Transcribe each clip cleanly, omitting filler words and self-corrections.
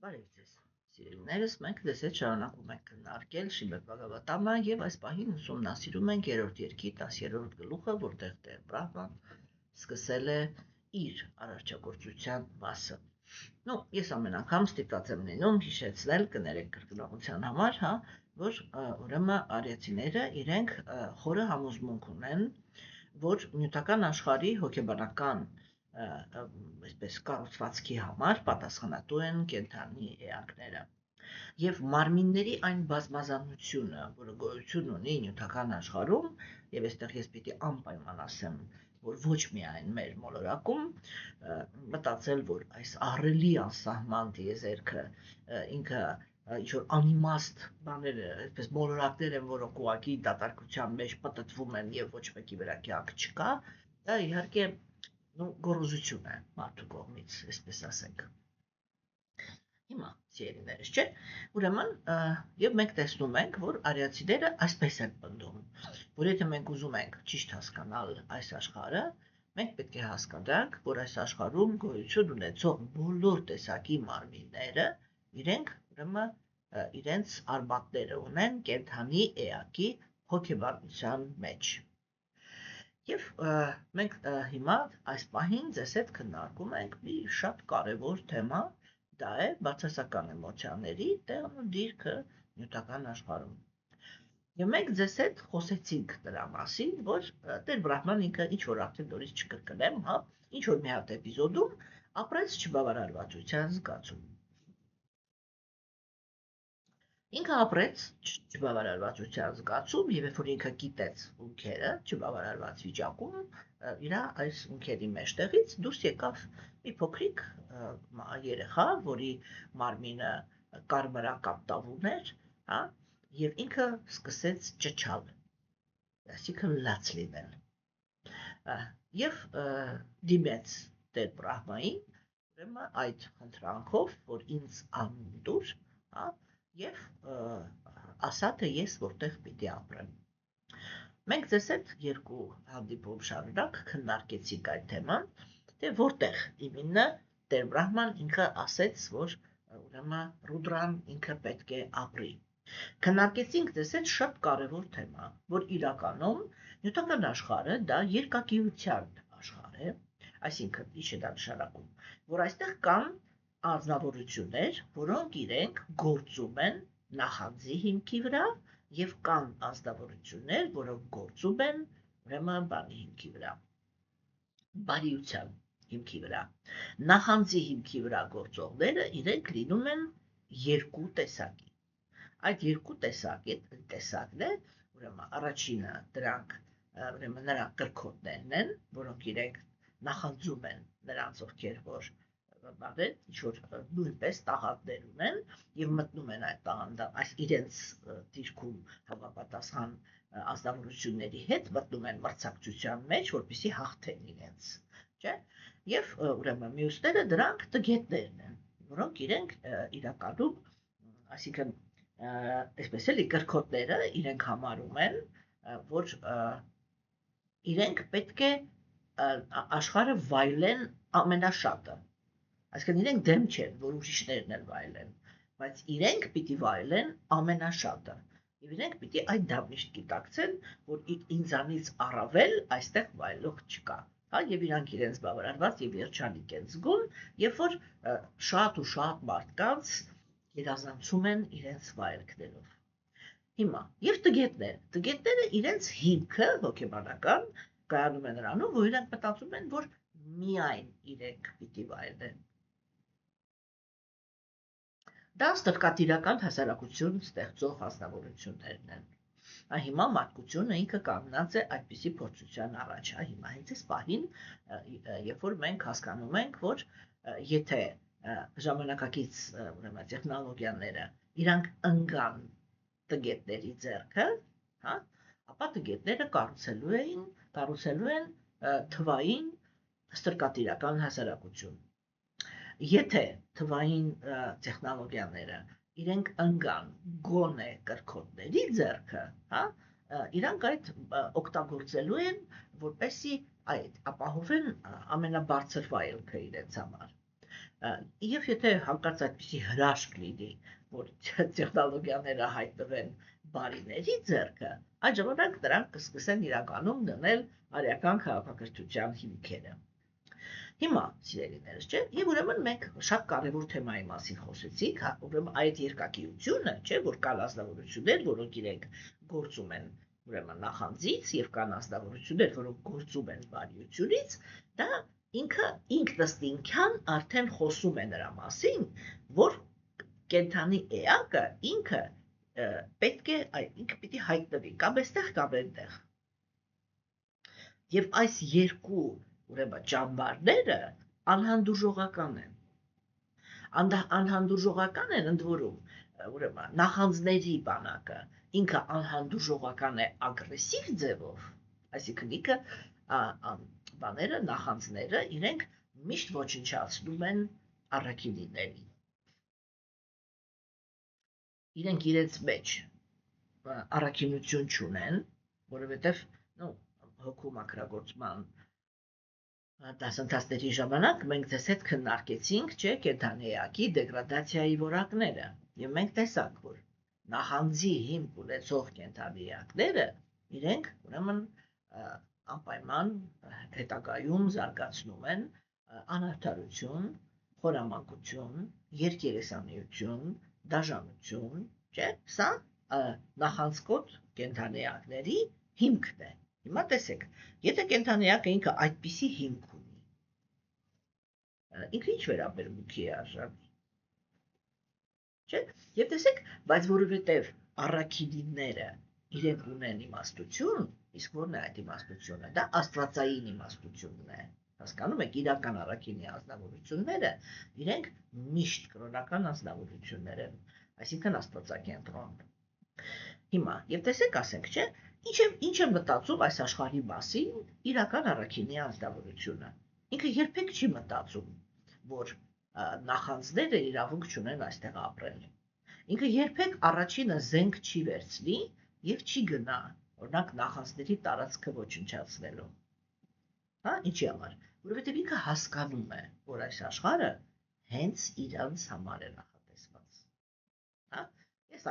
Բարև ձեզ, սիրելիներս, մենք դες հետ շարունակում ենք քննարկել Շիբետ Բհագավատամը եւ այս պահին ուսումնասիրում ենք 3-րդ երկի 10-րդ գլուխը, որտեղ Տեր Բրահման սկսել է իր արարչագործության մասը։ Ես ամեն անգամ ստիպված եմ լինում հիշեցնել, կներեք կրկնողության համար, որ ուրեմն արիացիները իրենք խորը համոզմունք ունեն, որ նյութական աշխարհի հոգեբանական այսպես կառուցվածքի համար պատասխանատու են կենդանի էակները։ Եվ մարմինների այն բազմազանությունը, որը գոյություն ունի նյութական աշխարհում, եւ այստեղ ես պիտի անպայման ասեմ, որ ոչ միայն մեր մոլորակում, մտածել, որ այս ահռելի անսահման տիեզերքը ինքը ինչ-որ անիմաստ բաներ, այսպես մոլորակներ են, որոնք ուղղակի դատարկության մեջ պտտվում են եւ ոչ մեկի վրա կյանք չկա, դա իհարկե գոռոզություն է մարդու կողմից, այսպես ասենք։ Հիմա, սիրելիներս, չէ՞, ուրեմն, եւ մենք տեսնում ենք, որ արիացիները այսպես են պնդում, որ եթե մենք ուզում ենք ճիշտ հասկանալ այս աշխարհը, մենք պետք է հասկանանք, որ այս աշխարհում գոյություն ունեցող բոլոր տեսակի մարմինները իրենք ուրեմն իրենց արմատները ունեն կենդանի էակի հոգեբանության մեջ։ Եվ մենք հիմա այս պահին ձեզ հետ քննարկում ենք մի շատ կարևոր թեմա, դա է բացասական էմոցիաների տեղն ու դիրքը նյութական աշխարհում։ Եվ մենք ձեզ հետ խոսեցինք դրա մասին, որ Տեր Բրահման ինքը ինչ-որ արդեն նորից չկրկնեմ, ինչ-որ մի հատ էպիզոդում ապրեց չբավարարվածության զգացում։ Ինքը ապրեց չբավարարվածության զգացում եւ երբ որ ինքը գիտեց ունքերը չբավարարված վիճակում, իր այս ունքերի մեջտեղից դուրս եկավ մի փոքրիկ երեխա, որի մարմինը կարմրակապտավուն էր, եւ ինքը սկսեց ճչալ, այսինքն լաց լինել։ Եվ դիմեց Տեր Բրահմային, ուրեմն այդ խնդրանքով, որ ինձ անդուր, եւ ասա թե ես որտեղ պիտի ապրեմ։ Մենք ձեզ հետ երկու հանդիպում շարունակ քննարկեցինք այդ թեման, թե որտեղ իմինը Տեր Բրահման ինքը ասեց, որ ուրեմն Ռուդրան ինքը պետք է ապրի։ Քննարկեցինք ձեզ հետ շատ կարևոր թեմա, որ իրականում նյութական աշխարհը դա երկակիության աշխարհ է, այսինքն ինչ է դա նշանակում, որ այստեղ կան անձնավորություններ, որոնք իրենք գործում են նախանձի հիմքի վրա եւ կան անձնավորություններ, որոնք գործում են ուրեմն բանի հիմքի վրա, բարիության հիմքի վրա։ Նախանձի հիմքի վրա գործողները իրենք լինում են երկու տեսակի։ Այդ երկու տեսակն է, ուրեմն առաջինը դրանք ուրեմն նրա կրքոտներն են, որոնք իրենք նախանձում են նրանց, ովքեր որ բաղել, ինչ-որ նույնպես տաղանդներ ունեն եւ մտնում են այդ այս իրենց դիրքում հավապատասխան անձնավորությունների հետ մտնում են մրցակցության մեջ, որպեսզի հաղթեն իրենց, չէ՞։ Եվ ուրեմն մյուսները դրանք տգետներն են, որոնք իրենք իրականում, այսինքն այսպես էլի կրքոտները իրենք համարում են, որ իրենք պետք է աշխարհը վայելեն ամենաշատը։ Այսինքն իրենք դեմ չեն, որ ուրիշներն էլ վայելեն, բայց իրենք պիտի վայելեն ամենաշատը։ Եվ իրենք պիտի այդ դավիշտ գիտակցեն, որ ինձանից առավել այստեղ վայելող չկա։ Եվ իրանք իրենց բավարարված եւ երջանիկ են զգում, երբ որ շատ ու շատ մարդկանց երազանցում են իրենց վայելքներով։ Հիմա եւ տգետները իրենց հիմքը հոգեբանական կայանում է նրանում, որ իրենք մտածում են, որ միայն իրենք պիտի վայելեն։ Դա ստրկատիրական հասարակություն ստեղծող անձնավորություններն են։ Հիմա մարդկությունը ինքը կանգնած է այդպիսի փորձության առաջ։ Հիմա հենց այս պահին, երբ որ մենք հասկանում ենք, որ եթե ժամանակակից ուրեմն տեխնոլոգիաները իրանք ընկան տգետների ձեռքը, ապա տգետները կառուցելու են թվային ստրկատիրական հասարակություն։ Եթե թվային տեխնոլոգիաները իրենք ընկան գոնե կրքոտների ձեռքը, իրանք այդ օգտագործելու են, որպեսզի այդ ապահովեն ամենաբարձր վայելքը իրենց համար։ Եվ եթե հանկարծ այդպիսի հրաշք լինի, որ տեխնոլոգիաները հայտնվեն բարիների ձեռքը, այդ ժամանակ նրանք կսկսեն իրականում դնել արիական քաղաքակրթության հիմքերը։ Հիմա, սիրելիներս, չէ, եւ ուրեմն մենք շատ կարևոր թեմայի մասին խոսեցինք, ուրեմն այդ երկակիությունը, չէ, որ կան ազնվորություններ, որոնք իրենք գործում են ուրեմն նախանձից եւ կան ազնվորություններ, որոնք գործում են բարիությունից, դա ինքը ինքնըստինքյան արդեն խոսում է նրա մասին, որ կենթանի էակը ինքը պետք է ինքը պիտի հայտնվի կամ այստեղ կամ այնտեղ։ Եվ այս երկու ուրեմն ճամբարները անհանդուրժողական են։ Անհանդուրժողական են ընդ որում ուրեմն նախանձների բանակը ինքը անհանդուրժողական է ագրեսիվ ձևով, այսինքն ինքը բաները նախանձները իրենք միշտ ոչնչացնում են առաքինիներին։ Իրենք իրենց մեջ առաքինություն չունեն, որովհետև հոգու մաքրագործման դասընթացների ժամանակ մենք ձեզ հետ քննարկեցինք, չէ, կենթանի էակի դեգրադացիայի որակները, եւ մենք տեսանք, որ նախանձի հիմք ունեցող կենթանի էակները իրենք ուրեմն անպայման հետագայում զարգացնում են անարդարություն, խորամանկություն, երկերեսանիություն, դաժանություն, չէ, սա նախանձկոտ կենթանի էակների հիմքն է։ Հիմա տեսեք, եթե կենթանի էակը ինքը այդպիսի հիմք ունի, ինքը ինչ վերաբերմունքի է արժանի, չէ, եւ տեսեք, բայց որովհետեւ առաքինիները իրենք ունեն իմաստություն, իսկ որն է այդ իմաստությունը, դա աստվածային իմաստությունն է, հասկանում եք, իրական առաքինի անձնավորությունները, իրենք միշտ կրոնական անձնավորություններ են, այսինքն աստվածակենտրոն։ Հիմա, եւ տեսեք, ասենք, չէ, ինչ է մտածում այս աշխարհի մասին իրական առաքինի անձնավորությունը։ Ինքը երբեք չի մտածում, որ նախանձները իրավունք չունեն այստեղ ապրել։ Ինքը երբեք առաջինը զենք չի վերցնի եւ չի գնա, օրինակ նախանձների տարածքը ոչնչացնելու։ Հա, ինչի համար։ Որովհետեւ ինքը հասկանում է, որ այս աշխարհը հենց իրանց համար է նախատեսված։ Հա,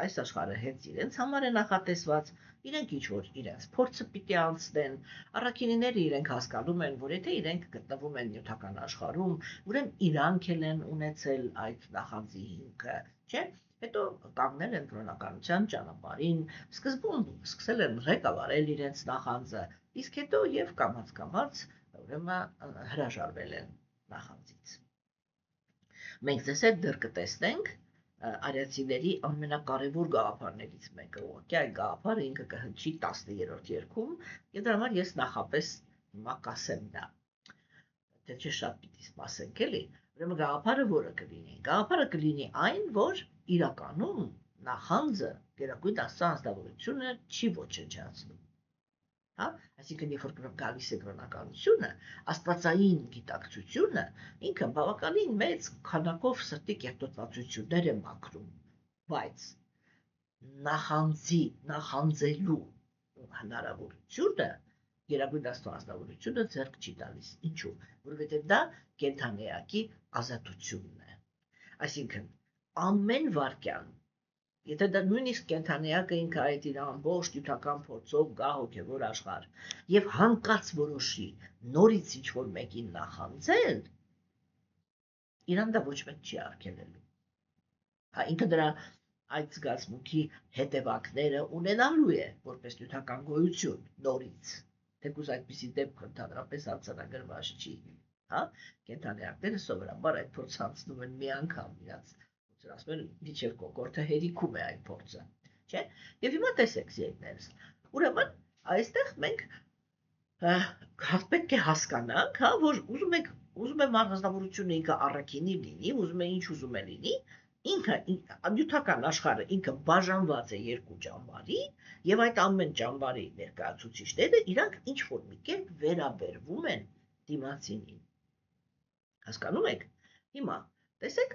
այս աշխարհը հենց իրենց համար է նախատեսված, իրենք ինչ-որ իրենց փորձը պիտի անցնեն, առաքինիները իրենք հասկանում են, որ եթե իրենք գտնվում են նյութական աշխարհում, ուրեմն իրանք են ունեցել այդ նախանձի հիմքը, չէ՞, հետո կանգնել են կրոնականության ճանապարհին, սկզբում սկսել են ղեկավարել իրենց նախանձը, իսկ հետո եւ կամաց-կամաց ուրեմն հրաժարվել են նախանձից։ Մենք ձեզ հետ դեռ կտեսնենք արիացիների ամենակարևոր գաղափարներից մեկը, ուղղակի այդ գաղափարը ինքը կհնչի 10-րդ երգում, եւ դրա համար ես նախապես հիմա կասեմ դա։ Թե չէ շատ պիտի սպասենք էլի, ուրեմն գաղափարը որը կլինի։ Գաղափարը կլինի այն, որ իրականում նախանձը գերագույն աստծո անձնավորությունը չի ոչնչացնում։ Հա, այսինքն երբ որ գալիս է կրոնականությունը, աստվածային գիտակցությունը ինքը բավականին մեծ քանակով սրտի կեղտոտվածություններ է մաքրում, բայց նախանձելու հնարավորությունը գերագույն աստծո անձնավորությունը ձեռք չի տալիս։ Ինչու՞։ Որովհետև դա կենթանի էակի ազատությունն է։ Այսինքն ամեն վարքյան, եթե դա նույնիսկ կենթանի էակը ինքը այդ իր ամբողջ նյութական փորձով գա հոգևոր աշխարհ եւ հանկարծ որոշի նորից ինչ-որ մեկին նախանձել, իրան դա ոչ մեկ չի արգելելու։ Հա, ինքը դրա այդ զգացմունքի հետևանքները ունենալու է որպես նյութական գոյություն նորից, թեկուզ այդպիսի դեպք ընդհանրապես արձանագրված չի։ Հա, կենթանի էակները սովորաբար այդ փորձը անցնում են մի անգամ իրաց ասում են միջև կոկորդը հերիքում է այդ փորձը, չէ՞։ Եվ հիմա տեսեք զիերներս, ուրեմն այստեղ մենք պետք է հասկանանք, հա, որ ուզում եմ անձնավորությունը ինքը առաքինի լինի, ուզում է ինչ ուզում է լինի, ինքը նյութական աշխարհը ինքը բաժանված է երկու ճամբարի, եւ այդ ամեն ճամբարի ներկայացուցիչները իրանք ինչ որ մի կերպ վերաբերվում են դիմացինին։ Հասկանում եք։ Հիմա տեսեք,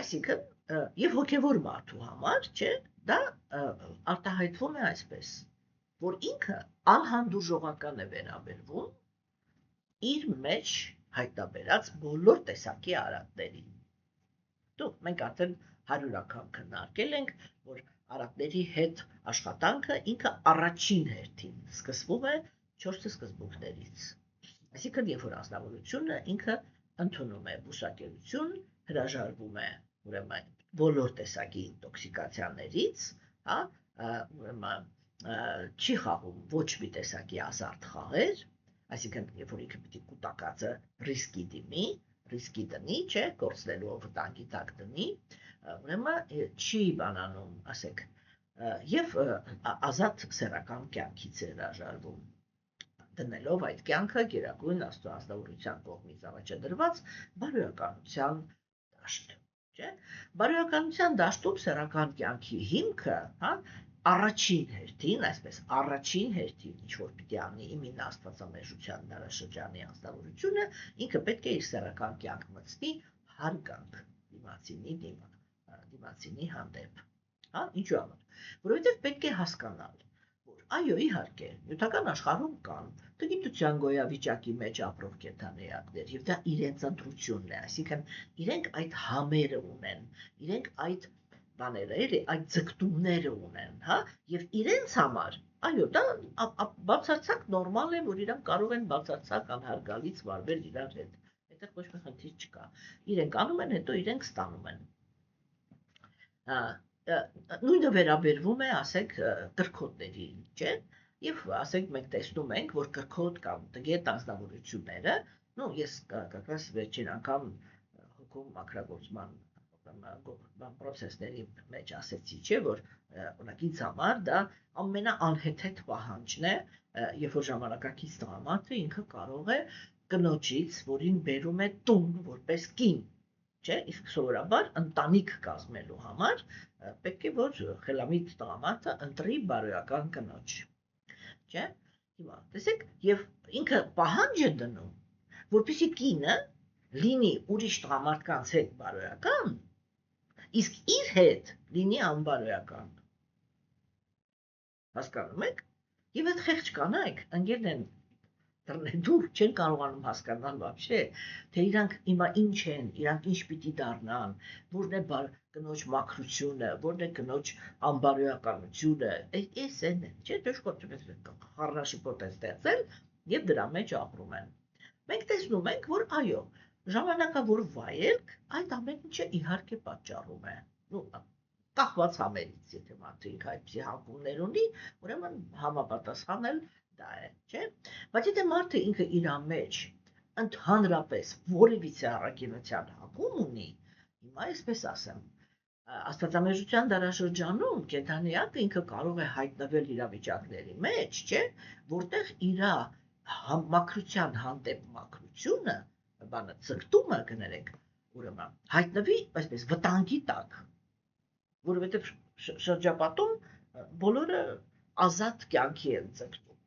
այսինքն եւ հոգևոր մարդու համար, չէ, դա արտահայտվում է այսպես, որ ինքը անհանդուրժողական է վերաբերվում իր մեջ հայտնաբերած բոլոր տեսակի արատներին։ Մենք արդեն 100 անգամ քննարկել ենք, որ արաբների հետ աշխատանքը ինքը առաջին հերթին սկսվում է 4 սկզբունքներից։ Այսինքն, երբ որ անձնավորությունը ինքը ընդունում է բուսակերություն, հրաժարվում է ուրեմն բոլոր տեսակի ինտոքսիկացիաներից, հա, ուրեմն չի խաղում ոչ մի տեսակի ազարտ խաղեր, այսինքն, երբ որ ինքը պիտի կուտակածը ռիսկի դնի, չէ, կորցնելու վտանգի տակ դնի, ուրեմն չի բանանում, ասեք, եւ ազատ սեռական կյանքից է հրաժարվում, դնելով այդ կյանքը գերագույն ազնվորության կողմից առաջադրված բարոյականության դաշտ, չէ, բարոյականության դաշտում սեռական կյանքի հիմքը, հա, առաջին հերթին, այսպես առաջին հերթին, ինչ որ պիտի անի իմին աստվածամեժության դարաշրջանի անձնավորությունը, ինքը պետք է իր սեռական կյանք մտցնի հարգանք դիմացինի հանդեպ, հա, ինչու համար, որովհետև պետք է հասկանալ, որ այո, իհարկե, նյութական աշխարհում կան տգիտության գոյավիճակի մեջ ապրող կենդանիակներ, եւ դա իրենց ընտրությունն է, այսինքն իրենք այդ համերը ունեն, իրենք այդ բաները, այդ ձգտումները ունեն, հա, եւ իրենց համար, այո, դա բացարձակ նորմալ է, որ իրանք կարող են բացարձակ անհարգալից վարվել իրար հետ, այդտեղ ոչ մի խնդիր չկա, իրենք անում են, հետո իրենք ստանում են, նույնը վերաբերվում է, ասենք, կրքոտներին, չէ, եւ ասենք մենք տեսնում ենք, որ կրքոտ կամ տգետ անձնավորությունները, ես կակաս վերջին անգամ հոգում մաքրագործման պրոցեսների մեջ ասեցի, չէ, որ ինձ համար դա ամենաանհեթեթ պահանջն է, երբ որ ժամանակակից տղամարդը ինքը կարող է կնոջից, որին բերում է տուն որպես կին, չէ, իսկ սովորաբար ընտանիք կազմելու համար պետք է որ խելամիտ տղամարդը ընտրի բարոյական կնոջ, չէ, հիմա տեսեք, եւ ինքը պահանջ է դնում, որպեսզի կինը լինի ուրիշ տղամարդկանց հետ բարոյական, իսկ իր հետ լինի անբարոյական, հասկանում եք, եւ այդ խեղճ կանայք ընկերն են դուր չեն կարողանում հասկանալ вообще, թե իրանք հիմա ինչ են, իրանք ինչ պիտի դառնան, որն է կնոջ մաքրությունը, որն է կնոջ անբարոյականությունը, այս են, չէ, խառնաշփոթ են ստեղծել եւ դրա մեջ ապրում են։ Մենք տեսնում ենք, որ այո, ժամանակավոր վայելք այդ ամեն ինչը իհարկե պատճառում է։ Կախված համերից, եթե մարդը ինքը այդպիսի հակումներ ունի, ուրեմն համապատասխանել դա է, չէ՞։ Բայց եթե մարդը ինքը իր մեջ ընդհանրապես որևիցե առաքինության հակում ունի, հիմա այսպես ասեմ, աստվածամեժության դարաշրջանում կենդանիակը ինքը կարող է հայտնվել իրավիճակների մեջ, չէ՞, որտեղ իր մաքրության հանդեպ մաքրությունը, բանը ցկտումը կներեք, ուրեմն հայտնվի այսպես վտանգի տակ, որովհետև շրջապատում բոլորը ազատ կյանքի են ցկտում,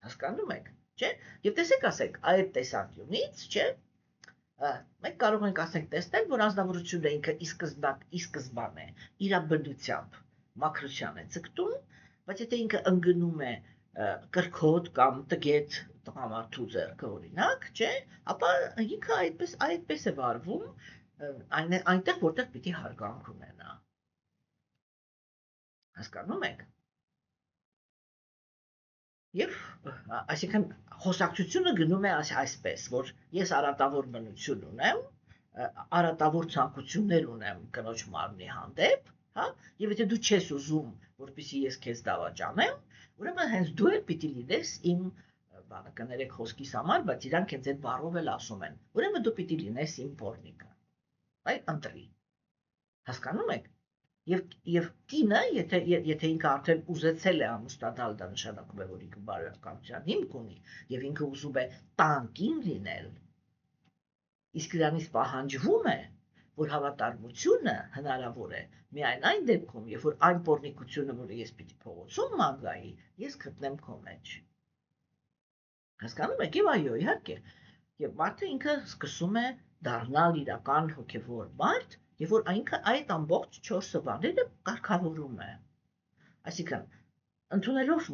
հասկանում եք, չէ՞, եւ տեսեք ասեք, այդ տեսանկյունից, չէ՞, մենք կարող ենք ասենք տեսնել, որ անձնավորությունը ինքը ի սկզբանե իր բնությամբ մաքրության է ցկտում, բայց եթե ինքը ընկնում է կրքոտ կամ տգետ տղամարդու ձեռքը օրինակ, չէ, ապա ինքը այդպես է վարվում այնտեղ, որտեղ պիտի հարգանք ունենա։ Հասկանում եք։ Եվ այսինքն խոսակցությունը գնում է այսպես, որ ես արատավոր բնություն ունեմ, արատավոր ցանկություններ ունեմ կնոջ մարմնի հանդեպ, հա, եւ եթե դու չես ուզում, որպեսզի ես քեզ դավաճանեմ, ուրեմն հենց դու էլ պիտի լինես իմ բանը կներեք խոսքիս համար, բայց իրանք հենց այդ բառով էլ ասում են։ Ուրեմն դու պիտի լինես իմ պորնիկը։ Այ ընտրի։ Հասկանում եք։ Եվ կինը, եթե ինքը արդեն ուզեցել է ամուսնանալ, դա նշանակում է, որ ինքը բարոյականության հիմք ունի, եւ ինքը ուզում է տանկին լինել, իսկ դրանից պահանջվում է, որ հավատարմությունը հնարավոր է միայն այն դեպքում, երբ որ այն պորնիկությունը, որը ես պիտի փողոցում մանգայի, ես գտնեմ քո մեջ։ Հասկանում եք, եւ այո, իհարկե, եւ մարդը ինքը սկսում է դառնալ իրական հոգեվոր մարդ, եւ որ ինքը այդ ամբողջ 4 բաները կարգավորում է։ Այսինքն, ընդունելով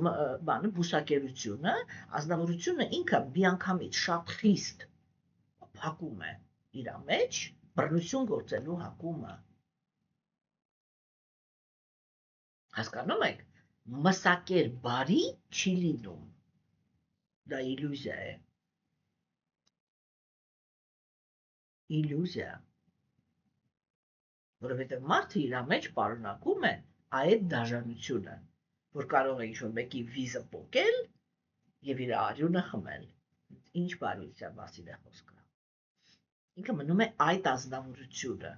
բանը բուսակերությունը, ազնվորությունը ինքը միանգամից շատ խիստ փակում է իր մեջ, բռնություն գործելու հակումը։ Հասկանում եք, մսակեր բարի չի լինում, դա իլյուզիա է, իլյուզիա, որովհետև մարդը իր մեջ պարունակում է այդ դաժանությունը, որ կարող է ինչ-որ մեկի վիզը պոկել և իր արյունը խմել, ինչ բարության մասին է խոսքը, ինքը մնում է այդ ազնվորությունը,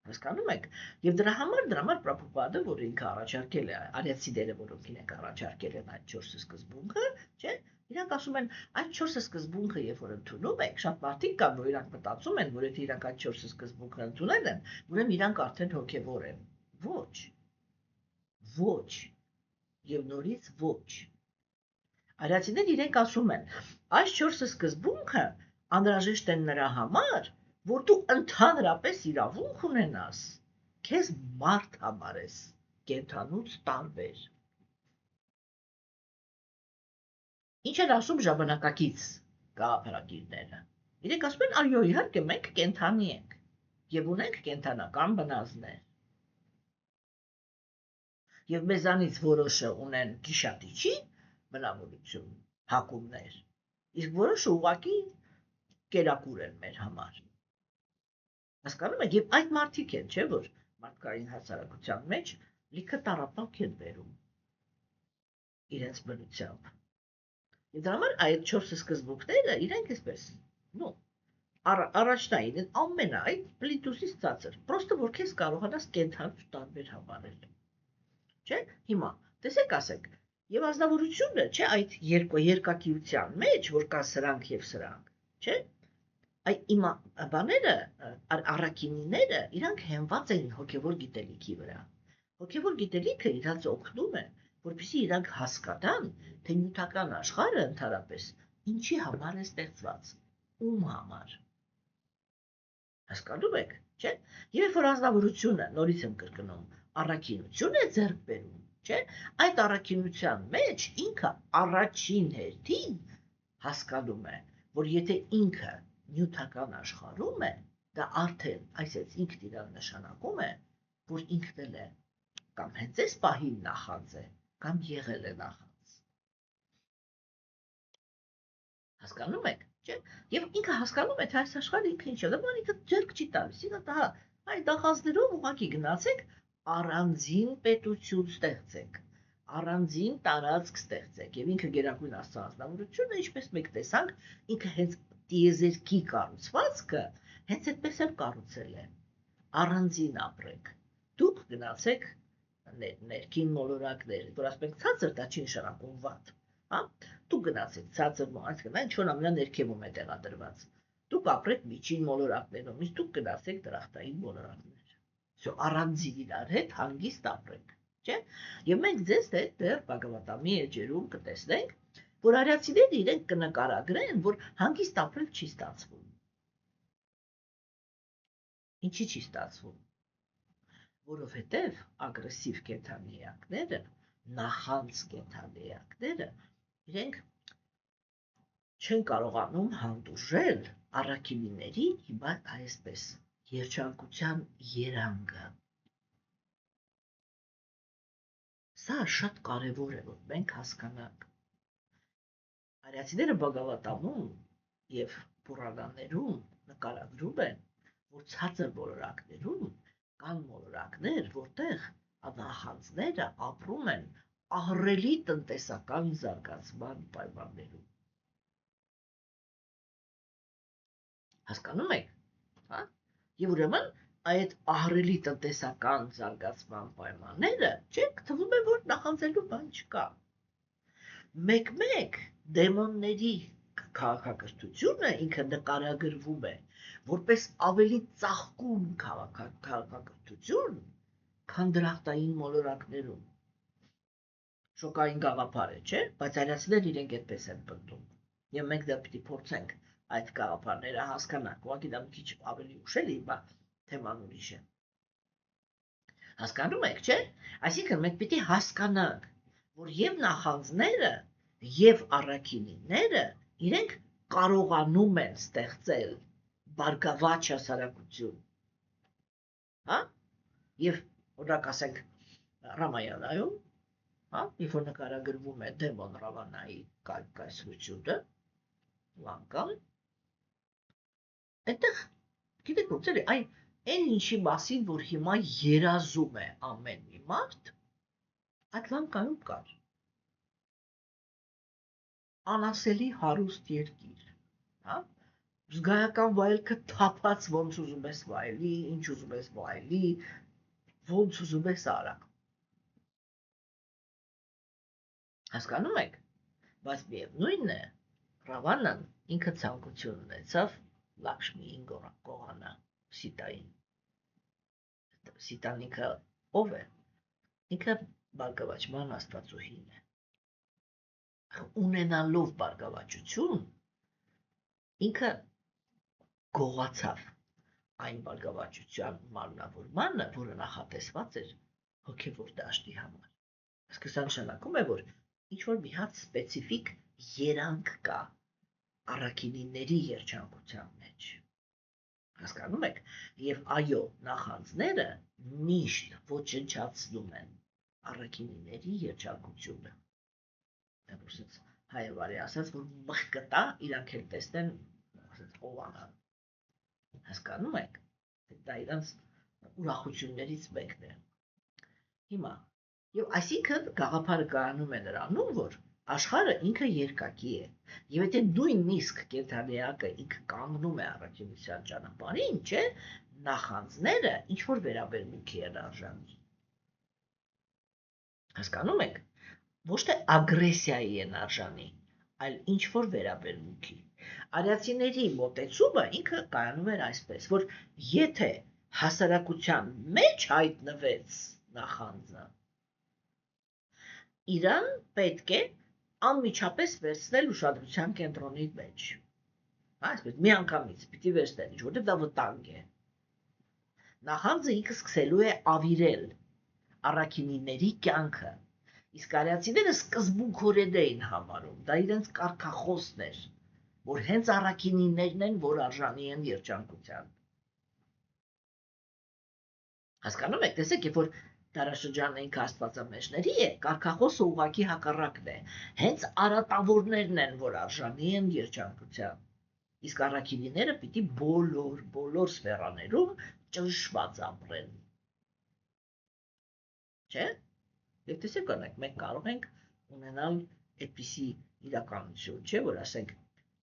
հասկանում եք, և դրա համար Պրաբհուպադը, որ ինքը առաջարկել է, արիացիները, որոնք իրենք առաջարկել են այդ 4 սկզբունքը, չէ, իրանք ասում են, այդ 4 սկզբունքը, երբ որ ընդունում եք, շատ մարդիկ կան, որ իրանք մտածում են, որ եթե իրանք այդ 4 սկզբունքը ընդունել են, ուրեմն իրանք արդեն հոգևոր են, ոչ, և նորից ոչ, արիացիները իրենք ասում են, այս 4 սկզբունքը անհրաժեշտ են նրա համար, որ դու ընդհանրապես իրավունք ունենաս, քեզ մարդ համարես, կենդանուց տարբեր։ Ինչ են ասում ժամանակակից գաղափարագիրները։ Իրենք ասում են, այո, իհարկե, մենք կենդանի ենք և ունենք կենդանական բնազդներ։ Եվ մեզանից որոշը ունեն գիշատիչի բնավորություն, հակումներ, իսկ որոշը ուղղակի կերակուր են մեր համար։ Հասկանում եք, և այդ մարդիկ են, չէ, որ մարդկային հասարակության մեջ լիքը տառապանք են բերում իրենց բնությամբ։ Եվ դրա համար այդ 4 սկզբունքները իրենք էսպես, առաջնային են ամենը, այդ պլինտուսից ցածր, պրոստը որ քեզ կարողանաս կենդանուց տարբեր համարել։ Չէ, հիմա, տեսեք ասեք, և ազնվորությունը, չէ, այդ երկակիության մեջ, որ կա սրանք և սրանք, չէ, Հիմա բաները, առաքինիները, իրանք հենված են հոգևոր գիտելիքի վրա։ Հոգևոր գիտելիքը իրանց օգնում է, որպեսզի իրանք հասկանան, թե նյութական աշխարհը ընդհանրապես ինչի համար է ստեղծված, ում համար։ Հասկանում եք, չէ՞։ Երբ որ ազնվորությունը, նորից եմ կրկնում, առաքինություն է ձեռք բերում, չէ՞, այդ առաքինության մեջ ինքը առաջին հերթին հասկանում է, որ եթե ինքը նյութական աշխարհում է, դա արդեն, այսպես ինքն իրան նշանակում է, որ ինքն էլ է, կամ հենց այս պահին նախանձ է, կամ եղել է նախանձ։ Հասկանում եք, չէ՞։ Եվ ինքը հասկանում է, թե այս աշխարհը ինքը ինչ է, դա ինքը ձեռք չի տալիս, ինքը դա այդ նախանձներով ուղղակի գնացեք առանձին պետություն ստեղծեք, առանձին տարածք ստեղծեք, եւ ինքը գերագույն աստվածանավորությունը, ինչպես մենք տեսանք, ինքը հենց տիեզերքի կառուցվածքը հենց այդպես էլ կառուցել է, առանձին ապրեք, դուք գնացեք ներքին մոլորակներ, որ ասում ենք ցածր, դա չի նշանակում վատ, հա, դուք գնացեք ցածր, այսինքն ինչ-որ ամենա ներքևում է տեղադրված, դուք ապրեք միջին մոլորակներում, իսկ դուք գնացեք դրախտային մոլորակներ, առանձին իրար հետ հանգիստ ապրեք, չէ, եւ մենք ձեզ դեռ Բհագավատամի էջերում կտեսնենք, որ արիացիները իրենք կնկարագրեն, որ հանգիստ ապրել չի ստացվում։ Ինչի չի ստացվում։ Որովհետև ագրեսիվ կենդանիակները, նախանձ կենդանիակները, իրենք չեն կարողանում հանդուրժել առաքինիների հիմա այսպես երջանկության երանգը։ Սա շատ կարևոր է, որ մենք հասկանանք։ Արիացիները Բհագավատամում և Պուրանաներում նկարագրում են, որ ցածր մոլորակներում կան մոլորակներ, որտեղ նախանձները ապրում են ահռելի տնտեսական զարգացման պայմաններում։ Հասկանում եք, հա? Եվ ուրեմն այդ ահռելի տնտեսական զարգացման պայմանները, չէ՞, թվում է, որ նախանձելու բան չկա։ Մեկ-մեկ դեմոնների քաղաքակրթությունը ինքը նկարագրվում է որպես ավելի ծաղկուն քաղաքակրթություն, քան դրախտային մոլորակներում։ Շոկային գաղափար է, չէ՞, բայց արիացիները իրենք այդպես են պնդում։ Եվ մենք դա պիտի փորձենք այդ գաղափարները հասկանանք, ուղղակի դա մի քիչ ավելի ուշ է, հիմա թեման ուրիշ է։ Հասկանում եք, չէ՞։ Այսինքն մենք պիտի հասկանանք, որ եւ նախանձները, եւ առաքինիները իրենք կարողանում են ստեղծել բարգավաճ հասարակություն, հա, եւ օրինակ ասենք Ռամայանայում, հա, երբ որ նկարագրվում է դեմոն Ռավանայի կայսրությունը, լանկան, այդտեղ գիտեք ոնց է, այն ինչի մասին, որ հիմա երազում է ամեն մի մարդ, այդ լանկայում կար։ Անասելի հարուստ երկիր, հա, զգայական վայելքը թափած ոնց ուզում ես վայելի, ինչ ուզում ես վայելի, ոնց ուզում ես արա։ Հասկանում եք, բայց միևնույնն է, Ռավանան ինքը ցանկություն ունեցավ Լաքշմիին գողանա Սիտային։ Սիտան ինքը ով է։ Ինքը բարգավաճման աստվածուհին է։ Ունենալով բարգավաճություն, ինքը գողացավ այն բարգավաճության մարմնավորմանը, որը նախատեսված էր հոգևոր դաշտի համար։ Իսկ սա նշանակում է, որ ինչ-որ մի հատ սպეციფիկ երանգ կա առաքինիների երջանկության մեջ։ Հասկանում եք, եւ այո, նախանձները միշտ ոչնչացնում են առաքինիների երջանկությունը։ Այսպես հայերվարի ասած, որ մխկտա իրանք էլ տեսնեն, ասած ովանան։ Հասկանում եք, դա իրանց ուրախություններից մեկն է։ Հիմա, եւ այսինքն գաղափարը կայանում է նրանում, որ աշխարհը ինքը երկակի է, եւ եթե նույնիսկ կենթանիակը ինքը կանգնում է առաքինության ճանապարհին, չէ, նախանձները ինչ որ վերաբերմունքի են արժանի։ Հասկանում եք, ոչ թե ագրեսիայի են արժանի, այլ ինչ որ վերաբերմունքի։ Արիացիների մոտեցումը ինքը կայանում էր այսպես, որ եթե հասարակության մեջ հայտնվեց նախանձը, իրան պետք է անմիջապես վերցնել ուշադրության կենտրոնի մեջ։ Այսպես միանգամից պիտի վերցնել, որտեղ դա վտանգ է։ Նախանձը ինքը սկսելու է ավիրել առաքինիների կյանքը։ Իսկ արիացիները սկզբունքորեն էին համարում, դա իրենց կարգախոսն էր, որ հենց առաքինիներն են, որ արժանի են երջանկության։ Հասկանում եք, տեսեք, երբ որ դարաշրջանը ինքը աստվածամեջների է, կարգախոսը ուղղակի հակառակն է։ Հենց արատավորներն են, որ արժանի են երջանկության։ Իսկ առաքինիները պիտի բոլոր սֆերաներում ճնշված ապրեն։ Չէ՞։ Եվ տեսեք, օրինակ, մենք կարող ենք ունենալ այդպիսի իրականություն, չէ՞, որ ասենք,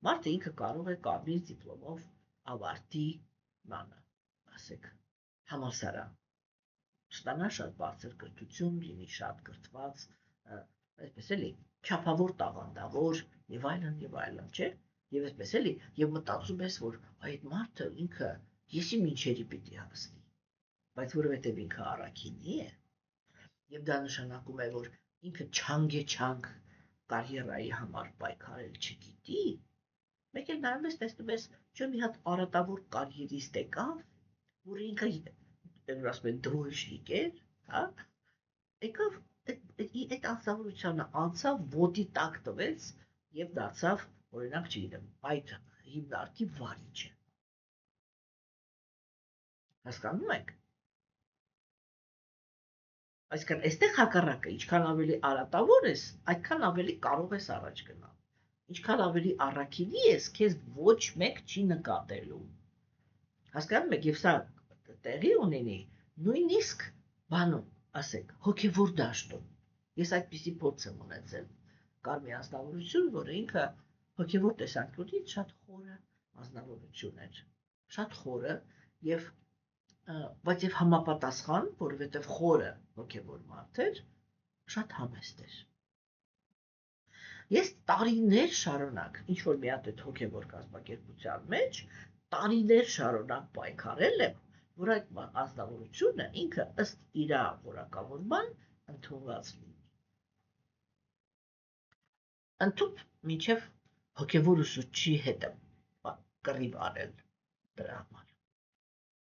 մարդը ինքը կարող է կարմիր դիպլոմով ավարտի բանը, ասենք, համալսարան, ստանա շատ բարձր կրթություն, լինի շատ կրթված, այսպես էլի, չափավոր տաղանդավոր եւ այլն, չէ՞։ Եվ այսպես էլի, եւ մտածում ես, որ այդ մարդը ինքը եսի մինչերի պիտի հասնի, բայց որովհետեւ ինքը առաքինի է, եւ դա նշանակում է, որ ինքը չանգ կարիերայի համար պայքարել չգիտի, մեկ էլ նայում ես, տեսնում ես, չէ՞ մի հատ արատավոր կարիերիստ եկավ, որ ինքը ասում են դրոյշնիկ էր, հա, եկավ այդ անձնավորությունը անցավ, ոտի տակ տվեց եւ դարձավ, օրինակ չգիտեմ, այդ հիմնարկի վարիչը։ Հասկանում եք։ Այսինքն, այստեղ հակառակը, ինչքան ավելի արատավոր ես, այդքան ավելի կարող ես առաջ գնալ։ Ինչքան ավելի առաքինի ես, քեզ ոչ մեկ չի նկատելու։ Հասկանում եք, եւ սա տեղի ունենի նույնիսկ բանում, ասեք, հոգևոր դաշտում։ Ես այդպիսի փորձ եմ ունեցել։ Կար մի անձնավորություն, որը ինքը հոգևոր տեսանկյունից շատ խորը անձնավորություն էր։ Շատ խորը եւ բայց եւ համապատասխան, որովհետեւ խորը հոգևոր մարդ էր, շատ համեստ էր։ Ես տարիներ շարունակ, ինչ որ մի հատ այդ հոգևոր կազմակերպության մեջ, տարիներ շարունակ պայքարել եմ, որ այդ անձնավորությունը ինքը ըստ իր որակավորման ընդունված լինի։ Ընդཐུպ մինչև հոգևոր ուսուցչի հետ կռիվ արել դրա համար։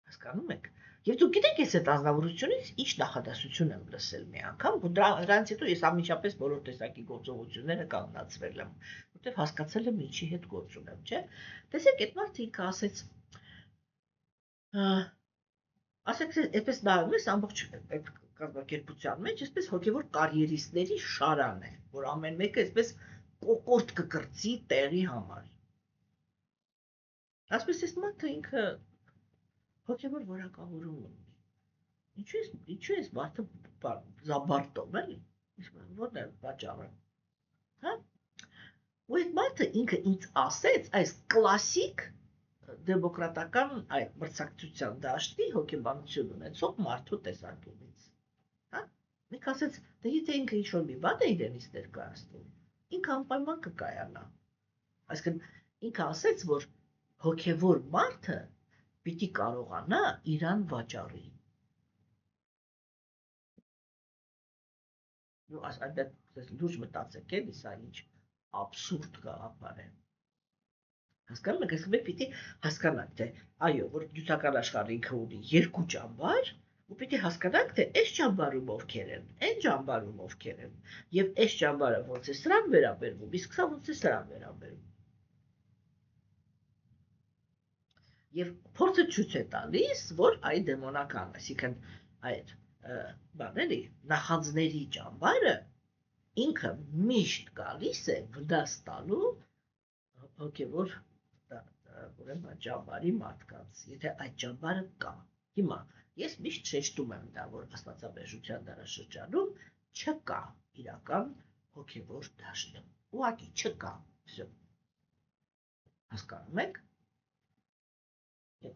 Հասկանում եք։ Եվ դուք գիտեք, ես այդ անձնավորությունից ինչ նախադասություն եմ լսել մի անգամ, ու դրանից հետո ես անմիջապես բոլոր տեսակի գործողությունները կանգնացրել եմ, որտեղ հասկացել եմ ինչի հետ գործ ունեմ, չէ՞։ Տեսեք, այդ մարդը ինքը ասեց, ասեք այսպես նայում ես ամբողջ այդ կազմակերպության մեջ այսպես հոգևոր կարիերիստների շարան է, որ ամեն մեկը այսպես կոկորտ կկրծի տեղի համար։ Ասպես այս մարդը ինքը հոգևոր որակավորում ունի։ Ինչու ես մարդը զաբարտում էլի։ Որն է պատճառը։ Հա։ Ու այդ մարդը ինքը ինձ ասեց այս կլասիկ դեմոկրատական այդ մրցակցության դաշտի հոգեբանություն ունեցող մարդու տեսանկյունից։ Հա։ Ինքը ասեց, դե եթե ինքը ինչ-որ մի բան է իրենից ներկայացնում, ինքը անպայման կկայանա։ Այսինքն ինքը ասեց, որ հոգևոր մարդը պիտի կարողանա իրան վաճառի։ Այնտեղ լուրջ մտածեք էլի, սա ինչ աբսուրդ գաղափար է։ Հասկանում եք, այսինքն մենք պիտի հասկանանք, թե այո, որ գյուտական աշխարհը ինքը ունի երկու ճամբար, ու պիտի հասկանանք, թե այս ճամբարում ովքեր են, այն ճամբարում ովքեր են, եւ այս ճամբարը ոնց է սրան վերաբերվում, իսկ սա ոնց է սրան վերաբերվում։ Եվ փորձը ցույց է տալիս, որ այդ դեմոնական, այսինքն այդ բաների նախանձների ճամբարը ինքը միշտ գալիս է վնաս տալու հոգևոր ուրեմն ճամբարի մարդկանց, եթե այդ ճամբարը կա։ Հիմա ես միշտ շեշտում եմ դա, որ աստվածաբեժության դարաշրջանում չկա իրական հոգևոր դաշտ։ Ուղղակի չկա։ Հասկանում եք։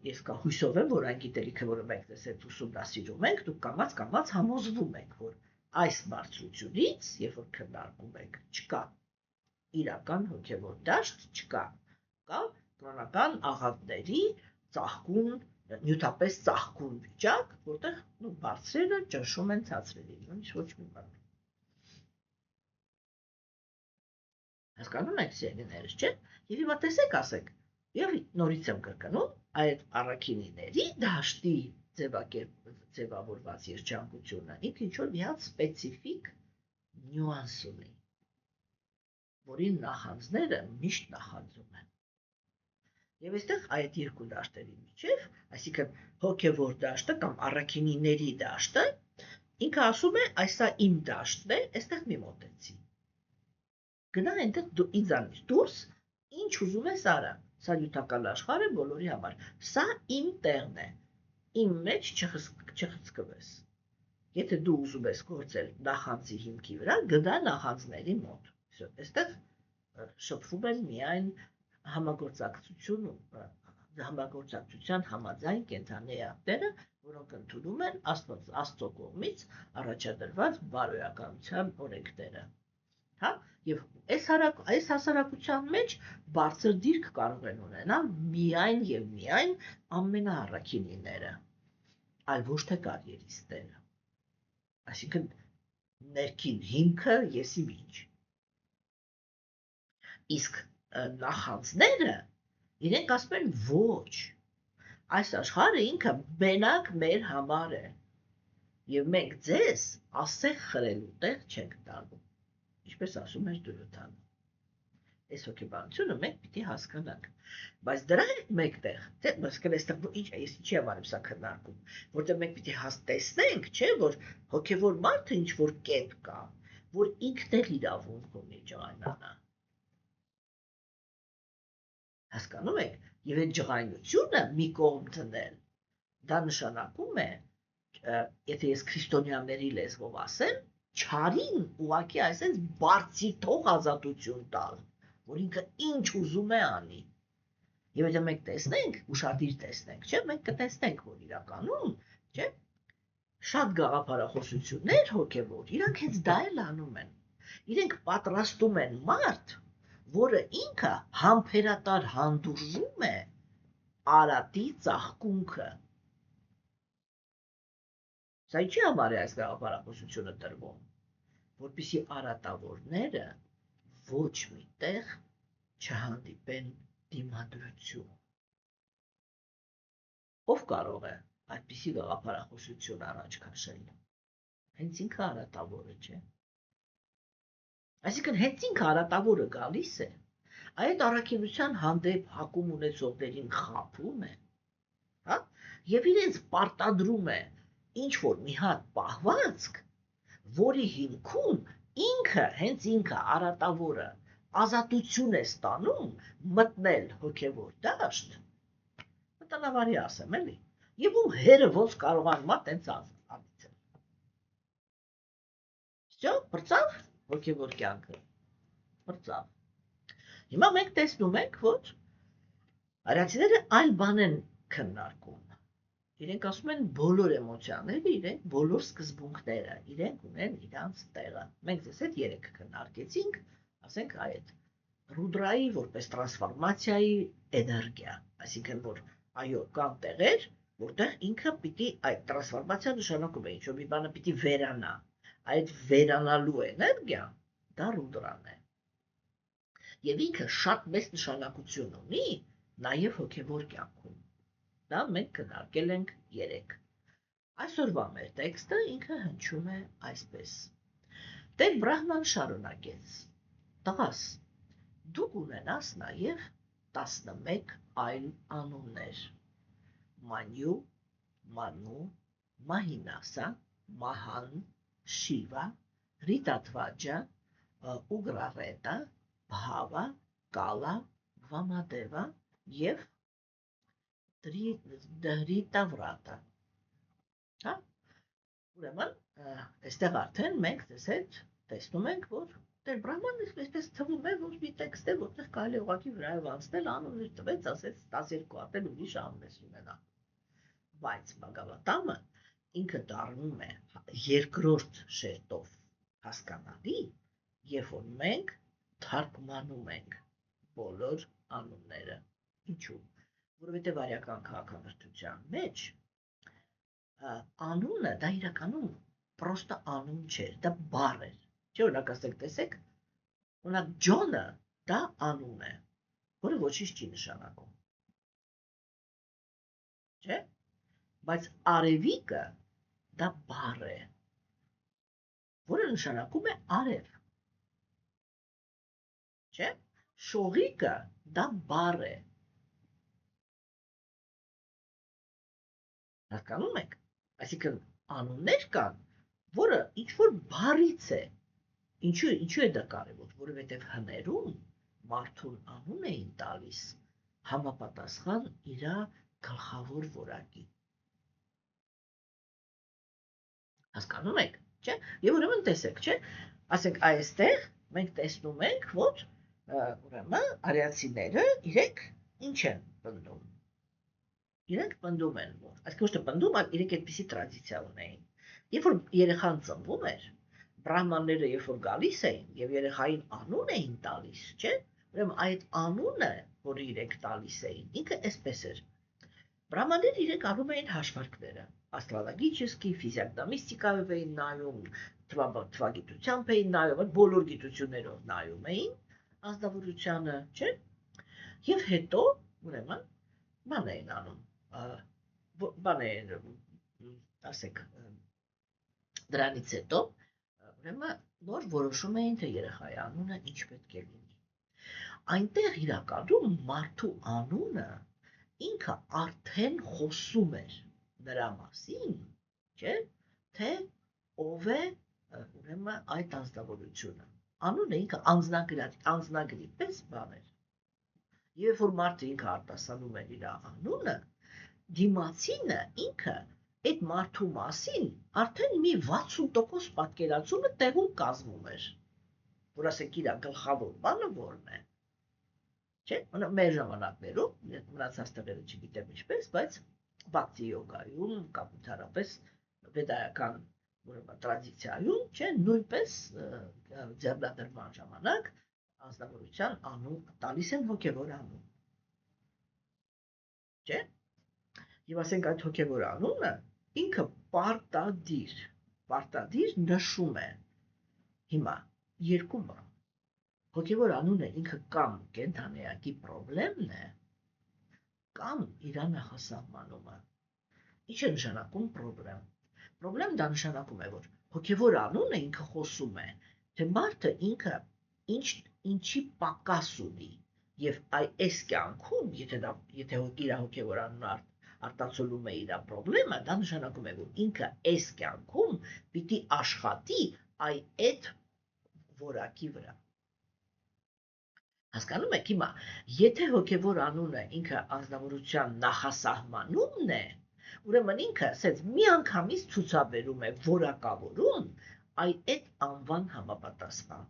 Ես հույսով եմ, որ այն գիտելիքը, որը մենք տեսել ուսումնասիրում ենք, դուք կամաց համոզվում եք, որ այս բարձրությունից, երբ որ քննարկում եք, չկա իրական հոգևոր դաշտ, չկա, կա կրոնական աղանդների ծաղկուն, նյութապես ծաղկուն վիճակ, որտեղ բարձրերը ճնշում են ցածրերին, ոչ մի բան։ Հասկանում եք, սիրելիներս, չէ՞։ Եվ հիմա տեսեք, ասեք, եւ նորից եմ կրկնում, այդ առաքինիների դաշտի ձևավորված երջանկությունը ինքը ինչ-որ մի հատ սպეციფიկ նյուանս ունի, որին նախանձները միշտ նախանձում են։ Եվ այստեղ այդ երկու դաշտերի միջև, այսինքն հոգևոր դաշտը կամ առաքինիների դաշտը, ինքը ասում է, այսա իմ դաշտն է, այստեղ մի մոտեցի։ Գնա այնտեղ դու ինձանից դուրս, ինչ ուզում ես արա։ Սա նյութական աշխարհ է բոլորի համար։ Սա իմ տեղն է։ Իմ մեջ չխցկվես։ Եթե դու ուզում ես գործել նախանձի հիմքի վրա, գնա նախանձների մոտ։ Այստեղ շփվում են միայն համագործակցության համաձայն կենդանի էակները, որոնք ընդունում են Աստծո կողմից առաջադրված բարոյականության օրենքները։ Հա, եւ այս հասարակության մեջ բարձր դիրք կարող են ունենալ միայն եւ միայն ամենաառաքինիները, այլ ոչ թե կարիերիստները։ Այսինքն ներքին հիմքը եսի միջ։ Իսկ նախանձները իրենք ասում են ոչ, այս աշխարհը ինքը մենակ մեր համար է եւ մենք ձեզ ասեղ խրելու տեղ չենք տալու, ինչպես ասում էր Դուրյոթանը։ Այս հոգեբանությունը մենք պիտի հասկանանք, բայց դրա հետ մեկտեղ, թե այստեղ ինչ է, ես ինչի համար եմ սա քննարկում, որտեղ մենք պիտի տեսնենք, չէ, որ հոգեվոր մարդը ինչ որ կետ կա, որ ինքն էլ իրավունք ունի ջղայնանա։ Հասկանում եք, եւ այդ ջղայնությունը մի կողմ դնել, դա նշանակում է, եթե ես քրիստոնյաների լեզվով ասեմ, չարին ուղղակի այսպես բարձր թող ազատություն տալ, որ ինքը ինչ ուզում է անի։ Եվ եթե մենք տեսնենք, ուշադիր տեսնենք, չէ, մենք կտեսնենք, որ իրականում, չէ, շատ գաղափարախոսություններ հոգևոր, իրանք հենց դա էլ անում են։ Իրենք պատրաստում են մարդ, որը ինքը համբերատար հանդուրժում է արատի ծաղկունքը։ Սա ինչի համար է այս գաղափարախոսությունը տրվում, որպեսզի արատավորները ոչ միտեղ չհանդիպեն դիմադրություն։ Ով կարող է այդպիսի գաղափարախոսություն առաջ քաշել։ Հենց ինքը արատավորը, չէ։ Այսինքն հենց ինքը արատավորը գալիս է, այդ առաքինության հանդեպ հակում ունեցողներին խաբում է, հա, եւ իրենց պարտադրում է ինչ որ մի հատ պահվածք, որի հիմքում հենց ինքը արատավորը ազատություն է ստանում մտնել հոգևոր դաշտ, մտանավարի ասեմ էլի, եւ ում հերը ոնց կարողանում է տենց անիցել։ Всё, բրծավ հոգևոր կյանքը։ Բրծավ։ Հիմա մենք տեսնում ենք, որ արիացիները այլ բան են քննարկում։ Իրենք ասում են բոլոր էմոցիաները, իրենք բոլոր սկզբունքները, իրենք ունեն իրանց տեղը։ Մենք ձեզ հետ 3 քննարկեցինք, ասենք այդ ռուդրայի որպես տրանսֆորմացիայի էներգիա, այսինքն որ այո, կան տեղեր, որտեղ ինքը պիտի այդ տրանսֆորմացիա նշանակում է ինչ որ մի բանը պիտի վերանա, այդ վերանալու էներգիան դա ռուդրան է։ Եվ ինքը շատ մեծ նշանակություն ունի նաև հոգևոր կյանքում։ Դա մենք քննարկել ենք 3։ Այսօրվա մեր տեքստը ինքը հնչում է այսպես. Տեր Բրահման շարունակեց. Տղաս, դու կունենաս նաև 11 այլ անուններ. Մանյու, Մանու, Մահինասա, Մահան, Շիվա, Ռիտատվաջա, Ուգրարետա, Բհավա, Կալա, Վամադևա եւ Դրիտավրատա։ Հա? Ուրեմն, այստեղ արդեն մենք դες հետ տեսնում ենք, որ Տեր Բրահմանը այսպես թվում է, որ մի տեքստ է, որտեղ կարելի ուղղակի վրայով անցնել, անուններ տվեց, ասեց 12 հատ ուրիշ անուններ ունենա։ Բայց Բhagavatam-ը ինքը դառնում է երկրորդ շերտով հասկանալի, երբ որ մենք թարգմանում ենք բոլոր անունները։ Ինչու՞։ Որովհետև արիական քաղաքակրթության մեջ անունը դա իրականում պրոստը անուն չէր, դա բառ էր։ Չէ՞ օրինակ ասենք տեսեք, օրինակ Ջոնը դա անուն է, որը ոչինչ չի նշանակում։ Չէ՞։ Բայց արևիկը դա բառ է, որը նշանակում է արև։ Չէ՞։ Շողիկը դա բառ է։ Հասկանում եք։ Այսինքն անուններ կան, որը ինչ որ բառից է։ Ինչու է դա կարևոր, որովհետև հներում մարդուն անուն էին տալիս համապատասխան իր գլխավոր որակի։ Հասկանում եք, չէ՞։ Եվ ուրեմն տեսեք, չէ՞։ Ասենք այստեղ մենք տեսնում ենք, որ ուրեմն արիացիները իրենք ինչ են պնդում։ Իրենք պնդում են, որ այսինքն ոչ թե պնդում, այլ իրենք այդպիսի տրադիցիա ունեին։ Երբ որ երեխան ծնվում էր, բրահմանները երբ որ գալիս էին եւ երեխային անուն էին տալիս, չէ՞։ Ուրեմն այդ անունը, որը իրենք տալիս էին, ինքը այսպես էր։ Բրահմանները իրենք անում էին հաշվարկները, աստրոլոգիչեսկի, ֆիզիոգնոմիստիկայով էին նայում, թվագիտությամբ էին նայում, բոլոր գիտություններով նայում էին ազնվորությանը, չէ՞։ Եվ հետո, ուրեմն, բան էին անում, բան էին, ասեք, դրանից հետո, ուրեմն, նոր որոշում էին, թե երեխայի անունը ինչ պետք է լինի։ Այնտեղ իրականում մարդու անունը ինքը արդեն խոսում էր նրա մասին, չէ՞, թե ով է ուրեմն այդ ազնվորությունը։ Անունը ինքը անձնագրի պես բան էր։ Երբ որ մարդը ինքը արտասանում էր իր անունը, դիմացինը ինքը այդ մարդու մասին արդեն մի 60% պատկերացումը տեղում կազմում էր, որ ասենք իր գլխավոր բանը որն է։ Չէ՞, մեր ժամանակներում, մնացած տեղերը չգիտեմ ինչպես, բայց բhakti յոգայում կամ ընդհանրապես վեդայական տրադիցիայում, չէ, նույնպես ձեռնադրման ժամանակ անձնավորության անուն տալիս են հոգևոր անուն։ Չէ՞։ Եվ ասենք այդ հոգևոր անունը ինքը պարտադիր նշում է։ Հիմա երկու բան։ Հոգևոր անունը ինքը կամ կենթանեակի պրոբլեմն է, կամ իր նախասահմանումը։ Ինչ է նշանակում պրոբլեմ։ Պրոբլեմ դա նշանակում է, որ հոգևոր անունը ինքը խոսում է, թե մարդը ինքը ինչի պակաս ունի, եւ այս կյանքում, եթե իր հոգևոր անունը արտացոլում է իր խնդրումը, դա նշանակում է, որ ինքը այս կյանքում պիտի աշխատի այդ որակի վրա։ Հասկանում եք հիմա, եթե հոգևոր անունը ինքը անձնավորության նախասահմանումն է, ուրեմն ինքը ասեց միանգամից ցուցաբերում է որակավորում այդ անվան համապատասխան։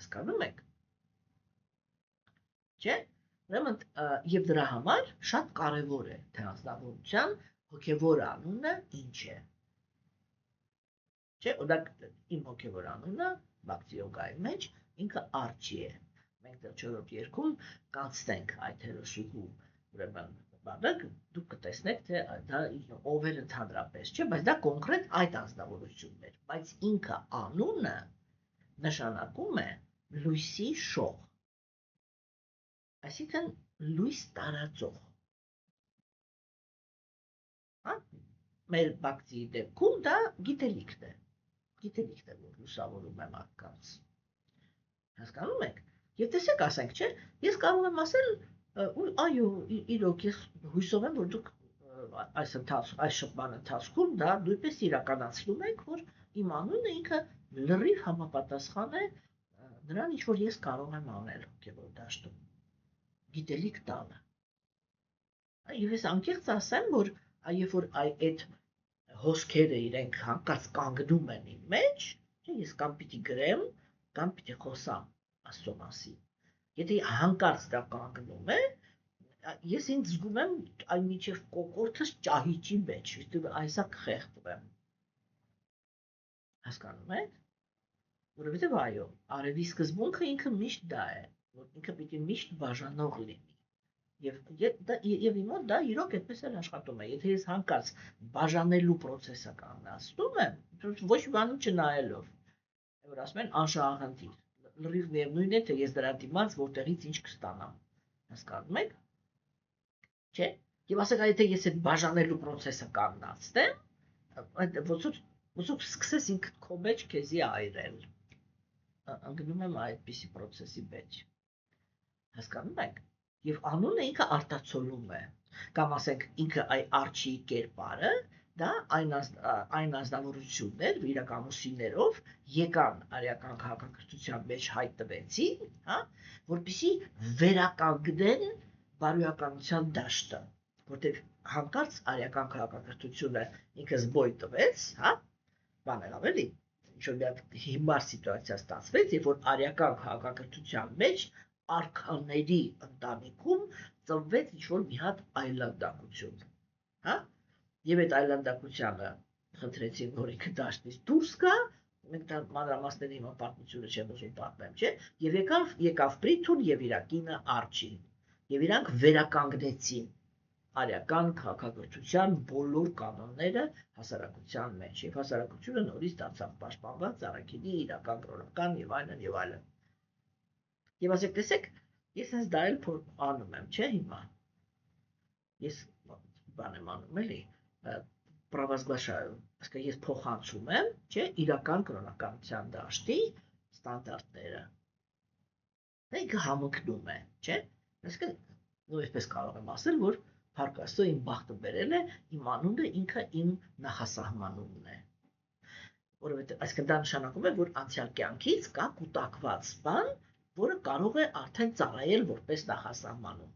Հասկանում եք։ Չէ՞։ Ուրեմն եւ դրա համար շատ կարևոր է թե անձնավորության հոգևոր անունը ինչ է։ Չէ՞, օրինակ իմ հոգևոր անունը բակտի յոգայի մեջ ինքը Արչի է։ Մենք դեռ 4-րդ երգում կանցնենք այդ հերոսուհու, ուրեմն բանը դուք կտեսնեք թե դա ով էր ընդհանրապես, չէ՞, բայց դա կոնկրետ այդ անձնավորությունն էր, բայց ինքը անունը նշանակում է լույսի շող։ Այսինքն լույս տարածող։ Հա? Մեր բակտի դեպքում դա գիտելիքն է։ Գիտելիքն է, որ լուսավորում է մարդկանց։ Հասկանում եք։ Եվ տեսեք, ասենք, չէ, ես կարող եմ ասել, այո, իրոք ես հույսով եմ, որ դուք այս շփման ընթացքում դա նույնպես իրականացնում եք, որ իմ անունը ինքը լրիվ համապատասխան է նրան, ինչ որ ես կարող եմ անել հոգևոր դաշտում։ Գիտելիք տալը։ Եվ ես անկեղծ ասեմ, որ երբ որ այդ հոսքերը իրենք հանկարծ կանգնում են իմ մեջ, ես կամ պիտի գրեմ, կամ պիտի խոսամ Աստծո մասին։ Եթե հանկարծ դա կանգնում է, ես ինձ զգում եմ այն միջև կոկորդս ճահիճի մեջ, այսա կխեղդվեմ։ Հասկանում եք։ Որովհետև այո, արևի սկզբունքը ինքը միշտ դա է, որ ինքը պիտի միշտ բաժանող լինի։ Եվ իմ մոտ դա իրոք այդպես էլ աշխատում է։ Եթե ես հանկարծ բաժանելու process-ը կանգնացնում եմ, ոչ բանի չնայելով, որ ասում են անշահախնդիր, լրիվ միևնույն է, թե ես դրա դիմաց որտեղից ինչ կստանամ։ Հասկանում եք։ Չէ՞։ Եվ ասեք, եթե ես այդ բաժանելու process-ը կանգնացնեմ, ոնց սկսես ինքդ քո մեջ քեզի այրել։ Անգնում եմ այդպիսի process-ի մեջ։ Հասկանում եք։ Եվ անունը ինքը արտացոլում է, կամ ասենք ինքը Արչիի կերպարը, դա այն անձնավորություններ, իրականություններով եկան արիական քաղաքակրթության մեջ հայտնվեցին, հա, որպեսզի վերականգնեն բարոյականության դաշտը, որտեղ հանկարծ արիական քաղաքակրթությունը ինքը զբոյ տվեց, հա, բան եղավ էլի, ինչ-որ մի հատ հիմար սիտուացիա ստացվեց, երբ որ արիական քաղաքակրթության մեջ արքաների ընտանիքում ծնվեց ինչ-որ մի հատ այլանդակություն, հա, եւ այդ այլանդակությանը խնդրեցին, որ ինքը դաշտից դուրս գա, մենք դա մանրամասների հիմա պատմությունը չեմ ուզում պատմեմ, չէ, եւ եկավ Պրիթուն եւ իր կինը Արչին, եւ իրանք վերականգնեցին արիական քաղաքակրթության բոլոր կանոնները հասարակության մեջ, եւ հասարակությունը նորից դարձավ պաշտպանված ծառայքիների իրական կրոնական եւ այլն եւ այլն։ Եվ ասեք, տեսեք, ես հենց դա էլ անում եմ, չէ՞ հիմա։ Ես բան եմ անում էլի, պրավազգլաշаю, ասկա ես փոխանցում եմ, չէ, իրական կրոնականության դաշտի ստանդարտները։ Դա ինքը համընկնում է, չէ։ Այսինքն, նույնպես կարող եմ ասել, որ Փառք Աստծո իմ բախտը բերել է, իմ անունը ինքը իմ նախասահմանումն է։ Որովհետև այսինքն դա նշանակում է, որ անցյալ կյանքից կա կուտակված բան, որը կարող է արդեն ծառայել որպես նախասահմանում։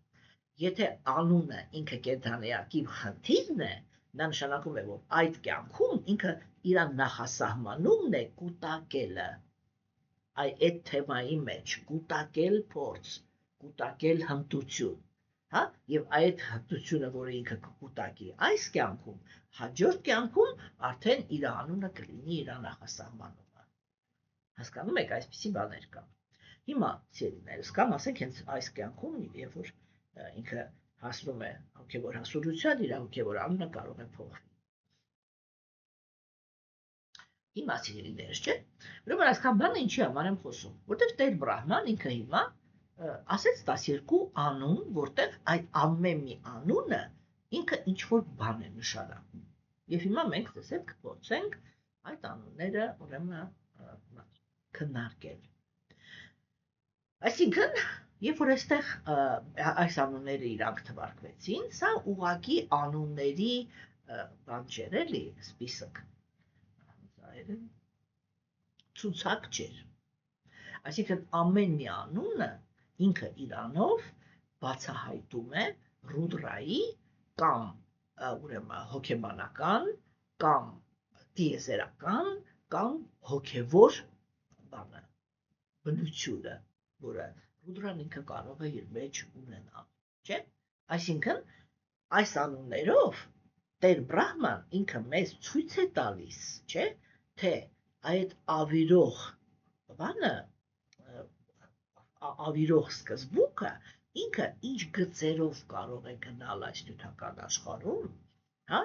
Եթե անունը ինքը կենթանիակի խնդիրն է, դա նշանակում է, որ այդ կյանքում ինքը իր նախասահմանումն է կուտակելը։ Այդ թեմայի մեջ կուտակել փորձ, կուտակել հմտություն, հա, եւ այդ հմտությունը, որը ինքը կկուտակի այս կյանքում, հաջորդ կյանքում արդեն իր անունը կլինի իր նախասահմանումը։ Հասկանում եք, այսպիսի բաներ կան։ Հիմա սիրելիներս, կամ ասենք հենց այս կյանքում, երբ որ ինքը հասնում է հոգևոր հասունության, իր հոգևոր անունը կարող է փոխվի։ Հիմա սիրելիներս, չէ՞։ Ուրեմն այսքան բանը ինչի համար եմ խոսում, որտեղ Տեր Բրահման ինքը հիմա ասեց 12 անուն, որտեղ այդ ամեն մի անունը ինքը ինչ որ բան է նշանակում։ Եվ հիմա մենք տեսեք կփորձենք այդ անունները ուրեմն քննարկել։ Այսինքն Երբ որ այստեղ այս անունները իրանք թվարկվեցին, սա ուղղակի անունների բան չէր էլի, սպիսակ ցուցակ չէր։ Այսինքն ամեն մի անունը ինքը իրանով բացահայտում է Ռուդրայի կամ ուրեմն հոգեբանական կամ տիեզերական կամ հոգևոր բանը բնությունը, որը Ռուդրան ինքը կարող է իր մեջ ունենալ, չէ՞։ Այսինքն այս անուններով Տեր Բրահման ինքը մեզ ցույց է տալիս, չէ՞, թե այդ ավիրող բանը ավիրող սկզբունքը ինքը ինչ գծերով կարող է գնալ այս նյութական աշխարհում, հա,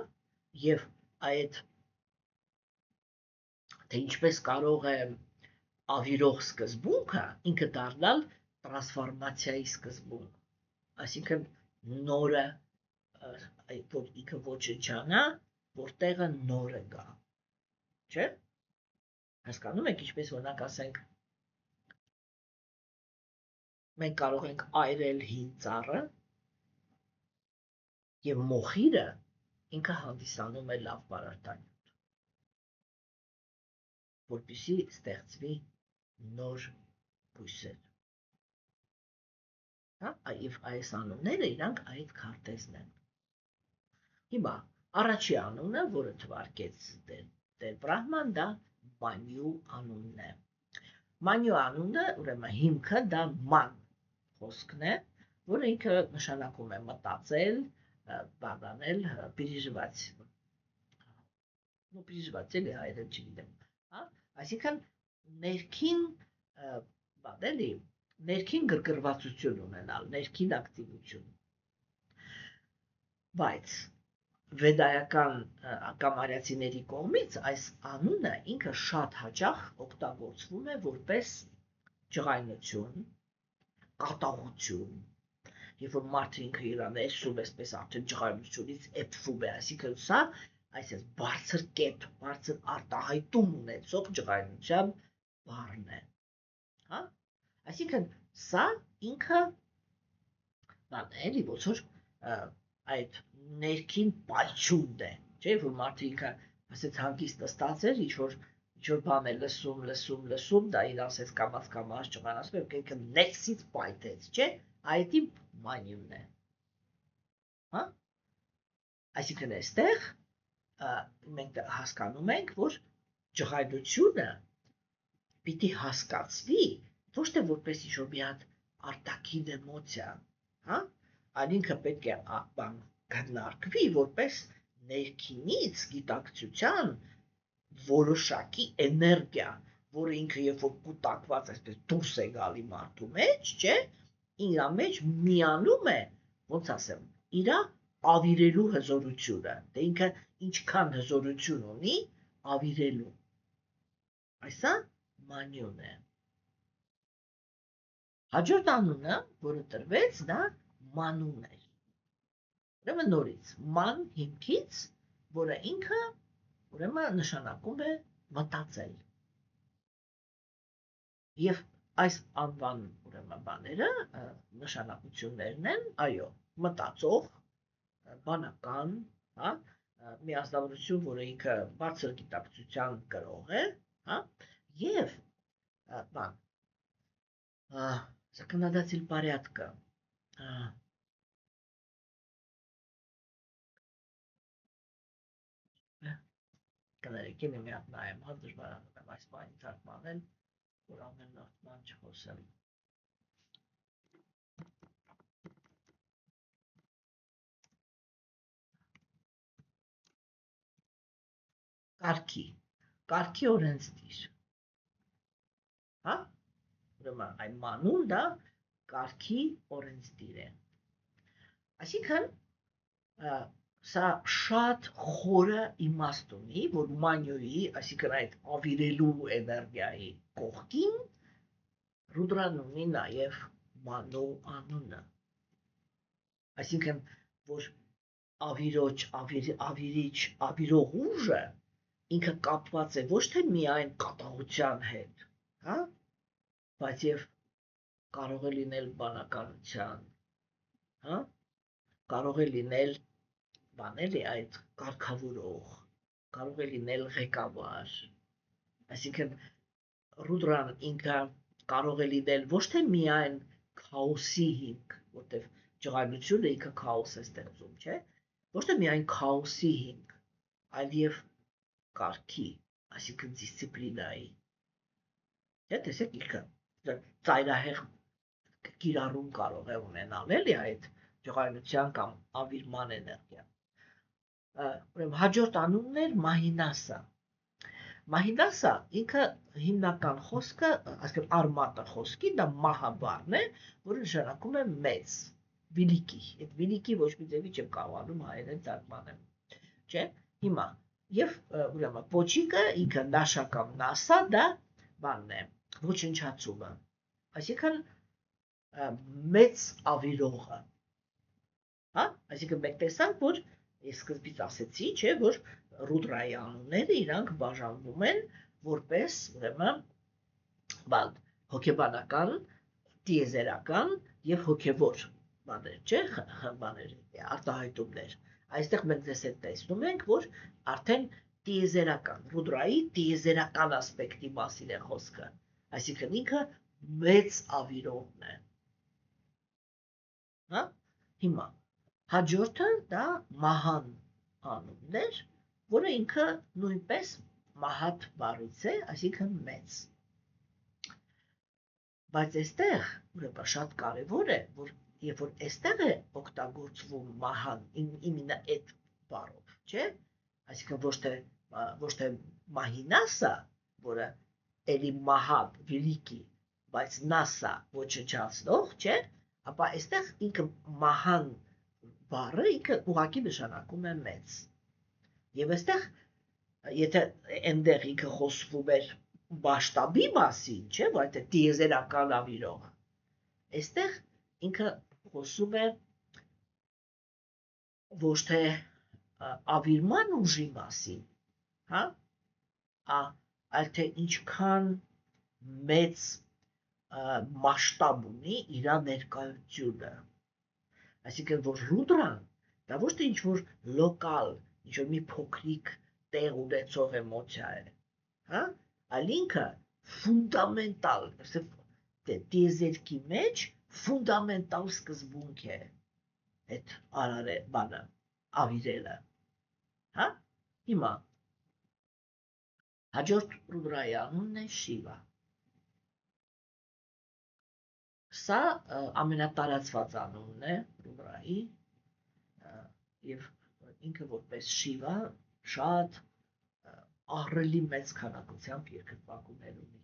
եւ այդ թե ինչպես կարող է ավիրող սկզբունքը ինքը դառնալ տրանսֆորմացիայի սկզբունք, այսինքն նորը որ ինքը ոչնչանա, որտեղը նորը գա, չէ՞։ Հասկանում եք, ինչպես օրինակ ասենք, մենք կարող ենք այրել հին ծառը եւ մոխիրը ինքը հանդիսանում է լավ բարարտանյութ, որպեսզի ստեղծվի նոր բույսեր, հա, եւ այս անունները իրանք այդ քարտեզն են։ Հիմա առաջի անունը, որը թվարկեց Տեր Բրահման, դա Մանյու անունն է։ Մանյու անունը, ուրեմն հիմքը դա ման խոսքն է, որը ինքը նշանակում է մտածել, բանանել, переживать։ Ну, переживать էլի հայերեն չգիտեմ, հա, այսինքն ներքին բան էլի, ներքին գրգռվածություն ունենալ, ներքին ակտիվություն։ Բայց վեդայական կամ արիացիների կողմից այս անունը ինքը շատ հաճախ օգտագործվում է որպես ջղայնություն, կատաղություն, երբ որ մարդը ինքը իրան էսում էսպես արդեն ջղայնությունից էփվում է, այսինքն սա այսպես բարձր կետ, բարձր արտահայտում ունեցող ջղայնության բառն է, հա, այսինքն սա ինքը բան է, էլի ոնց որ այդ ներքին պայթյունն է, չէ՞, որ մարդը ինքը ասեց հանգիստ նստած էր, ինչ որ բան է լսում, դա իր ասեց կամաց ջղայնացնում է, ինքը ներսից պայթեց, չէ՞, այդի մանյունն է, հա, այսինքն այստեղ մենք հասկանում ենք, որ ջղայնությունը պիտի հասկացվի ոչ թե որպես ինչ-որ մի հատ արտաքին էմոցիա, հա, այլ ինքը պետք է քննարկվի որպես ներքինից գիտակցության որոշակի էներգիա, որը ինքը երբ որ կուտակված այսպես դուրս է գալի մարդու մեջ, չէ, իրա մեջ միանում է, ոնց ասեմ, իրա ավիրելու հզորությունը, դե ինքը ինչքան հզորություն ունի ավիրելու, այսա մանյուն է։ Հաջորդ անունը, որը տրվեց, դա մանուն էր։ Ուրեմն նորից, ման հիմքից, որը ինքը ուրեմն նշանակում է մտածել։ Եվ այս անվան ուրեմն բաները, նշանակություններն են, այո, մտածող, բանական, հա, մի ազնվորություն, որը ինքը բարձր գիտակցության կրող է, հա, եւ բան законодатель порядка, կներեք եմ մի հատ նայեմ, հա, դժվարանում եմ այս բանի թարգմանել, որ ամեն նոթման չխոսեմ։ Կարգի օրենսդիր, հա, ուրեմն այն մանուն դա կարգի օրենսդիր է։ Այսինքն սա շատ խորը իմաստ ունի, որ մանյոյի, այսինքն այդ ավիրելու էներգիայի կողքին Ռուդրան ունի նաև մանու անունը։ Այսինքն, որ ավիրոջ, ավիրիչ, ավիրող ուժը ինքը կապված է ոչ թե միայն կատաղության հետ, հա, բայց եւ կարող է լինել բանականության, հա, կարող է լինել բան էլի այդ կարգավորող, կարող է լինել ղեկավար, այսինքն Ռուդրան ինքը կարող է լինել ոչ թե միայն քաոսի հիմք, որտեղ ջղայնությունը ինքը քաոս է ստեղծում, չէ, ոչ թե միայն քաոսի հիմք, այլև կարգի, այսինքն դիսցիպլինայի, չէ, տեսեք ինքը ծայրահեղ կիրառում կարող է ունենալ էլի այդ ջղայնության կամ ավիրման էներգիա։ Ուրեմն հաջորդ անունն էր Մահինասա։ Մահինասա ինքը հիմնական խոսքը, այսինքն արմատը խոսքի դա մահաբառն է, որը նշանակում է մեծ, վիլիկի։ Այդ վիլիկի ոչ մի ձևի չեմ կարողանում հայերեն թարգմանել։ Չէ՞։ Հիմա եւ ուրեմն պոչիկը ինքը նաշա կամ նասա դա բանն է, ոչնչացումը։ Այսինքն մեծ ավիրողը։ Հա, այսինքն մենք տեսանք, որ ես սկզբից ասեցի, չէ, որ Ռուդրայի անունները իրանք բաժանվում են որպես ուրեմն բան հոգեբանական, տիեզերական եւ հոգեվոր բաներ, չէ, բաներ, արտահայտումներ։ Այստեղ մենք դες այդ տեսնում ենք, որ արդեն տիեզերական, Ռուդրայի տիեզերական ասպեկտի մասին է խոսքը, այսինքն ինքը մեծ ավիրողն է։ Հա, հիմա հաջորդը դա Մահան անունն էր, որը ինքը նույնպես մահաթ բառից է, այսինքն մեծ։ Բայց այստեղ ուրեմն շատ կարևոր է, որ երբ որ այստեղ է օգտագործվում մահան իմенно այդ բառով, չէ՞, այսինքն ոչ թե մահինասա, որը էլի մահատ, վիլիկի, բայց նասա ոչնչացնող, չէ՞, ապա այստեղ ինքը մահան բառը ինքը ուղղակի նշանակում է մեծ։ Եվ այստեղ եթե այնտեղ ինքը խոսվում էր մասշտաբի մասին, չէ՞, որ այդ տիեզերական ավիրող, այստեղ ինքը խոսում է ոչ թե ավիրման ուժի մասին, հա, այլ թե ինչքան մեծ մասշտաբ ունի իր ներկայությունը։ Այսինքն որ Ռուդրան դա ոչ թե ինչ-որ լոկալ, ինչ-որ մի փոքրիկ տեղ ունեցող էմոցիա է, հա, այլ ինքը ֆունդամենտալ, տիեզերքի մեջ ֆունդամենտալ սկզբունք է այդ արարը բանը, ավիրելը, հա, հիմա հաջորդ Ռուդրայի անունն է Շիվա։ Սա ամենատարածված անունն է Ռուդրայի եւ ինքը որպես Շիվա շատ ահռելի մեծ քանակությամբ երկրպագուներ ունի։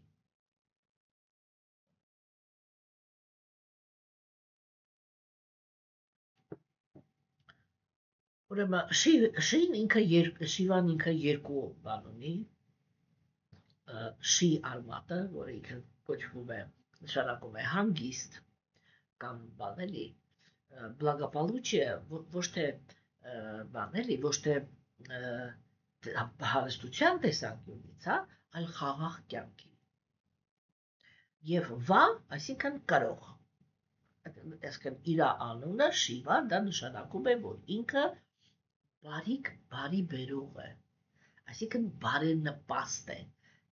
Ուրեմն Շիվան ինքը երկու բան ունի, շի արմատը, որը ինքը կոչվում է, նշանակում է հանգիստ կամ բան էլի, բլագապալուչիա ոչ թե բան էլի, ոչ թե հարստության տեսանկյունից, հա, այլ խաղաղ կյանքի։ Եվ վա, այսինքն կրող։ Այսինքն իր անունը Շիվա դա նշանակում է, որ ինքը բարի բերող է, այսինքն բարենպաստ է։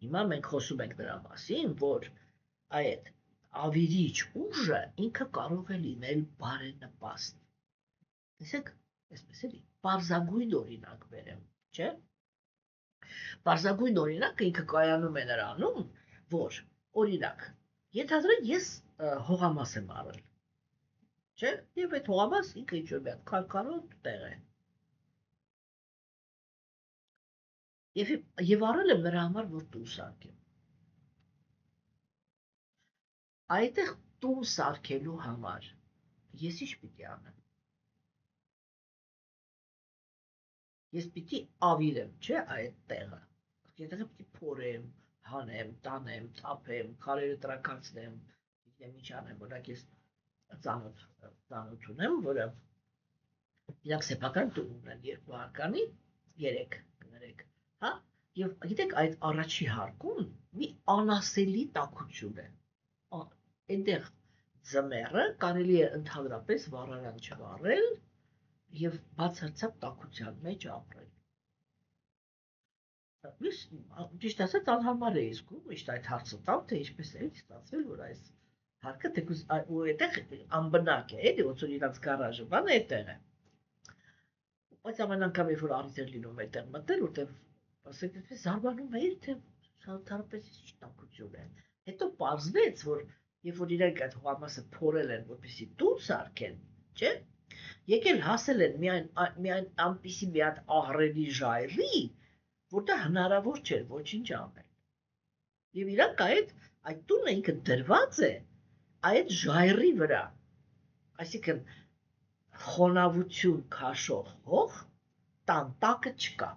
Հիմա մենք խոսում ենք դրա մասին, որ այդ ավիրիչ ուժը ինքը կարող է լինել բարենպաստ։ Տեսեք, այսպես էլի, պարզագույն օրինակ բերեմ, չէ՞։ Պարզագույն օրինակը ինքը կայանում է նրանում, որ օրինակ, ենթադրենք ես հողամաս եմ առել, չէ՞, եւ այդ հողամաս ինքը ինչ-որ մի հատ քարքարոտ տեղ է։ Եվ առել եմ նրա համար, որ տուն սարքեմ։ Այդտեղ տուն սարքելու համար ես ինչ պիտի անեմ։ Ես պիտի ավիրեմ, չէ, այդ տեղը։ Այդտեղը պիտի փորեմ, հանեմ, տանեմ, թափեմ, քարերը տրաքացնեմ, գիտեմ ինչ անեմ, որակ ես ծանոթ ունեմ, որը իրանք սեփական տուն ունեն երկու հարկանի, 3, հա, եւ գիտեք այդ առաջի հարկում մի անասելի տաքություն է։ Այնտեղ ձմեռը կարելի է ընդհանրապես վառարան չվառել եւ բացարձակ տաքության մեջ ապրել։ Ճիշտ ասած անհարմար էի զգում, միշտ այդ հարցը տամ, թե ինչպես է ստացվել, որ այս հարկը թեկուզ ու այդտեղ անբնակ է, էլի ոնց որ իրանց գարաժը, բան է այդտեղ է։ Բայց ամեն անգամ երբ որ առիթ էր լինում այդտեղ մտնել, որտեղ ասեք այդպես զարմանում էի, թե ընդհանրապես ինչ տաքություն է։ Հետո պարզվեց, որ երբ որ իրենք այդ հողամասը փորել են, որպեսզի տուն սարքեն, չէ՞, եկել հասել են միայն այնպիսի մի հատ ահռելի ժայռի, որտեղ հնարավոր չէր ոչինչ անել։ Եվ իրանք այդ տունը ինքը դրված է այդ ժայռի վրա։ Այսինքն խոնավություն քաշող հող տան տակը չկա։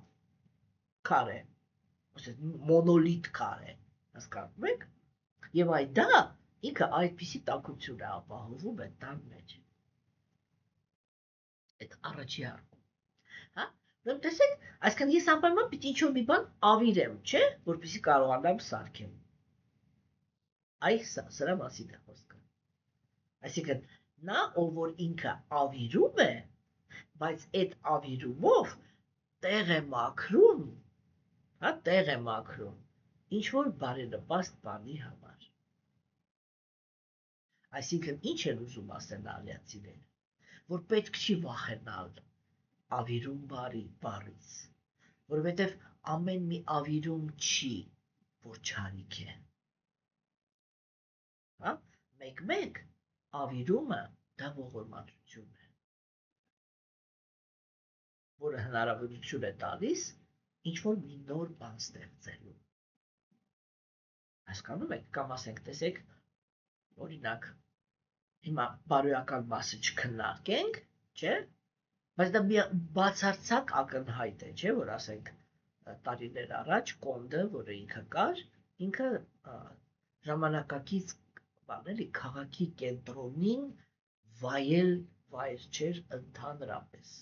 Քարե, ասես մոնոլիթ քարե, հասկանում եք։ Եվ դա ինքը այդպիսի տաքություն է ապահովում այդ տան մեջ։ Այդ առաջի հարկում։ Հա, ուրեմն տեսեք, այսինքն ես անպայման պիտի ինչ-որ մի բան ավիրեմ, չէ, որպեսզի կարողանամ սարքել։ Սրա մասին է խոսքը։ Այսինքն նա, ով որ ինքը ավիրում է, բայց այդ ավիրումով տեղ է մաքրում, հա, տեղ է մաքրում ինչ-որ բարենպաստ բանի համար։ Այսինքն ինչ են ուզում ասել ալիացիները, որ պետք չի վախենալ ավիրում բառից, որովհետև ամեն մի ավիրում չի, որ չարիք է։ Հա, մեկ ավիրումը դա ողորմածություն է, որը հնարավորություն է տալիս ինչ-որ մի նոր բան ստեղծելու։ Հասկանում եք, կամ ասենք, տեսեք, օրինակ, հիմա բարոյական մասը չքննարկենք, չէ՞, բայց դա բացարձակ ակնհայտ է, չէ՞, որ ասենք տարիներ առաջ Կոնդը, որը ինքը կար, ինքը ժամանակակից բան էլի քաղաքի կենտրոնին վայել վայր չէր ընդհանրապես,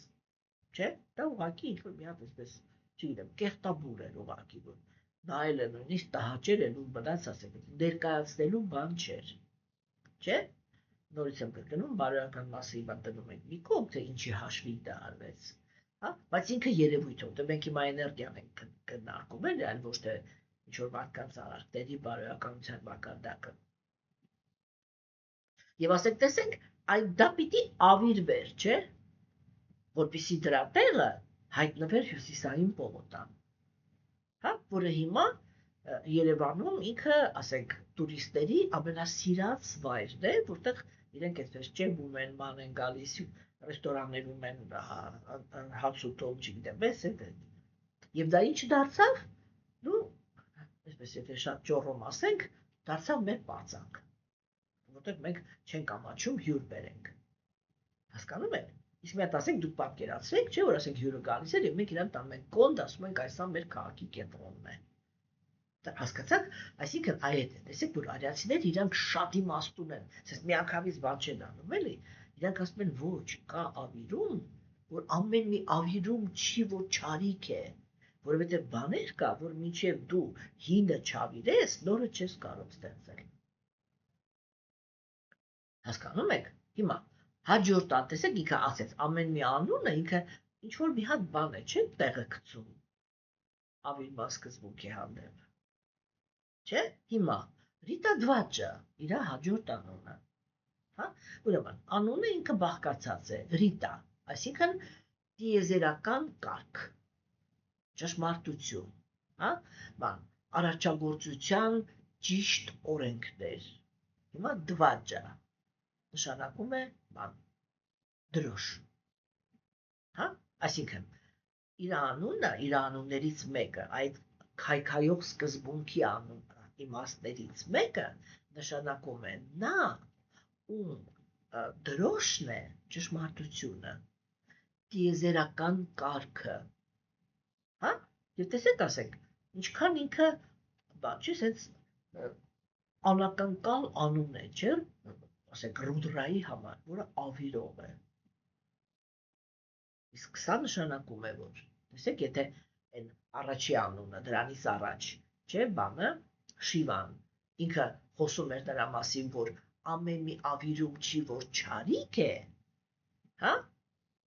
չէ՞, դա ուղղակի ինչ-որ մի հատ այսպես, չգիտեմ, կեղտաբուր էր ուղղակի, որ նայել է նույնիսկ տհաճեր են ու մնաց, ասենք, ներկայացնելու բան չէր, չէ՞։ Նորից եմ կրկնում, բարոյական մասը հիմա դնում ենք մի կողմ, թե ինչի հաշվին դա արվեց, հա, բայց ինքը երևույթ է, որտեղ մենք հիմա էներգիան ենք քննարկում, այլ ոչ թե ինչ-որ մարդկանց արարքների բարոյականության մակարդակը։ Եվ ասենք, տեսենք, դա պիտի ավիրվեր, չէ՞, որպեսզի դրա տեղը հայտնվեր Հյուսիսային պողոտան, հա, որը հիմա Երևանում ինքը, ասենք, տուրիստների ամենասիրած վայրն է, որտեղ իրենք այսպես ճեմում են, ման են գալիս, ռեստորաններում են հաց ու տոն, չգիտեմ, եւ դա ինչ դարձավ, նու, այսպես եթե շատ ճոռոմ ասենք, դարձավ մեր պարծանք, որտեղ մենք չենք ամաչում հյուր բերենք, հասկանում եք, իսկ մի հատ ասենք դուք պատկերացրեք, չէ՞ որ ասենք հյուրը գալիս էր եւ մենք իրան տանում ենք կոնդ, ասում ենք այսա մեր քաղաքի կենտրոնն է, հասկացաք, այսինքն այդ է, տեսեք, որ արիացիները իրանք շատ իմաստուն են, ասես միանգամից բան չեն անում, էլի, իրանք ասում են ոչ, կա ավիրում, որ ամեն մի ավիրում չի, որ չարիք է, որովհետև բաներ կա, որ մինչև դու հինը չավիրես, նորը չես կարող ստեղծել։ Հասկանում եք, հիմա, հաջորդ տեսեք, ինքը ասեց, ամեն մի անունը ինքը ինչ-որ մի հատ բան է, չէ, տեղը գցում, ավիրման սկզբունքի հանդեպ։ Չէ, հիմա Ռիտա Դվաճը իր հաջորդ անունը, հա, ուրեմն անունը ինքը բաղկացած է Ռիտա, այսինքն տիեզերական կարգ, ճշմարտություն, հա, բան, արարչագործության ճիշտ օրենքներ, հիմա Դվաճը նշանակում է բան, դրոշ, հա, այսինքն իր անունը, իր անուններից մեկը, այդ քայքայող սկզբունքի անուն իմաստներից մեկը նշանակում է նա, ում դրոշն է ճշմարտությունը, տիեզերական կարգը, հա, և տեսեք ասենք, ինչքան ինքը, բան չի, սենց անակնկալ անուն է, չէ, ասենք Ռուդրայի համար, որը ավիրող է, իսկ սա նշանակում է, որ, տեսեք, եթե են առաջի անունը, դրանից առաջ, չէ, բանը, Շիվան, ինքը խոսում էր նրա մասին, որ ամեն մի ավիրում չի, որ չարիք է, հա?